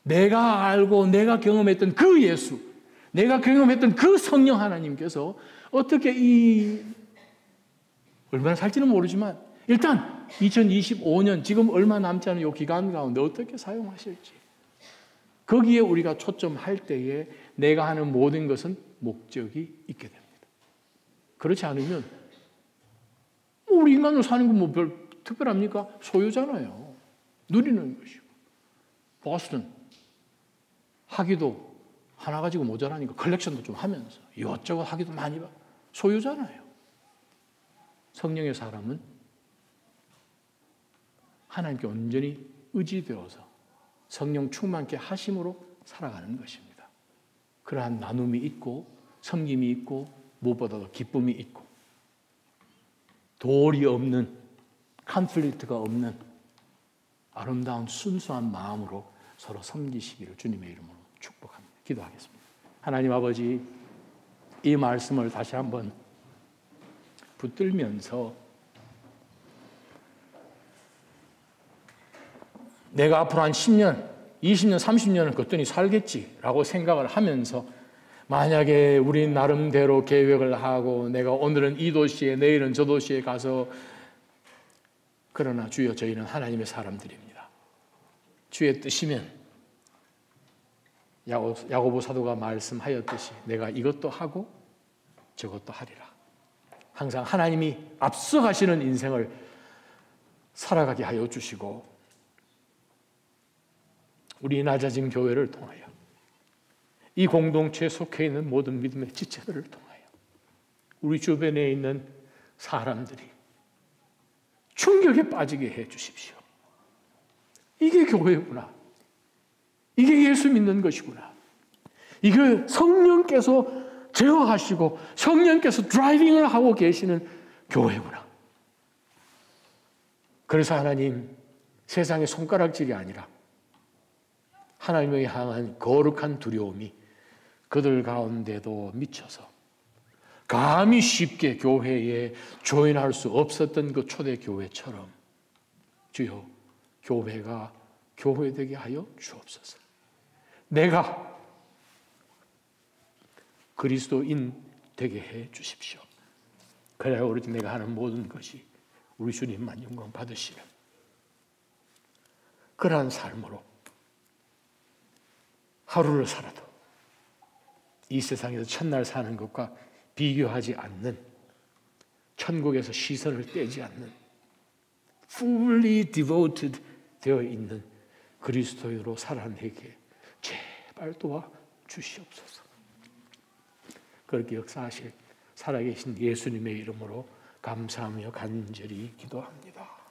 내가 알고 내가 경험했던 그 예수, 내가 경험했던 그 성령 하나님께서 어떻게 얼마나 살지는 모르지만 일단 2025년 지금 얼마 남지 않은 이 기간 가운데 어떻게 사용하실지 거기에 우리가 초점할 때에 내가 하는 모든 것은 목적이 있게 됩니다. 그렇지 않으면 우리 인간으로 사는 건 뭐 별 특별합니까? 소유잖아요. 누리는 것이고. 보스턴 하기도 하나 가지고 모자라니까 컬렉션도 좀 하면서 이것저것 하기도 많이 봐. 소유잖아요. 성령의 사람은 하나님께 온전히 의지되어서 성령 충만케 하심으로 살아가는 것입니다. 그러한 나눔이 있고 섬김이 있고 무엇보다도 기쁨이 있고 도리 없는 컨플릭트가 없는 아름다운 순수한 마음으로 서로 섬기시기를 주님의 이름으로 축복합니다. 기도하겠습니다. 하나님 아버지, 이 말씀을 다시 한번 붙들면서 내가 앞으로 한 10년, 20년, 30년을 거뜬히 살겠지라고 생각을 하면서 만약에 우리 나름대로 계획을 하고 내가 오늘은 이 도시에 내일은 저 도시에 가서 그러나 주여 저희는 하나님의 사람들입니다. 주의 뜻이면 야고보 사도가 말씀하였듯이 내가 이것도 하고 저것도 하리라. 항상 하나님이 앞서가시는 인생을 살아가게 하여 주시고 우리 낮아진 교회를 통하여 이 공동체에 속해 있는 모든 믿음의 지체들을 통하여 우리 주변에 있는 사람들이 충격에 빠지게 해 주십시오. 이게 교회구나. 이게 예수 믿는 것이구나. 이게 성령께서 제어하시고 성령께서 드라이빙을 하고 계시는 교회구나. 그래서 하나님, 세상의 손가락질이 아니라 하나님을 향한 거룩한 두려움이 그들 가운데도 미쳐서 감히 쉽게 교회에 조인할 수 없었던 그 초대교회처럼 주여 교회가 교회되게 하여 주옵소서. 내가 그리스도인 되게 해 주십시오. 그래야 오로지 내가 하는 모든 것이 우리 주님만 영광 받으시는 그러한 삶으로 하루를 살아도 이 세상에서 첫날 사는 것과 비교하지 않는, 천국에서 시선을 떼지 않는 fully devoted 되어 있는 그리스도인으로 살아내게 제발 도와 주시옵소서. 그렇게 역사하실 살아계신 예수님의 이름으로 감사하며 간절히 기도합니다.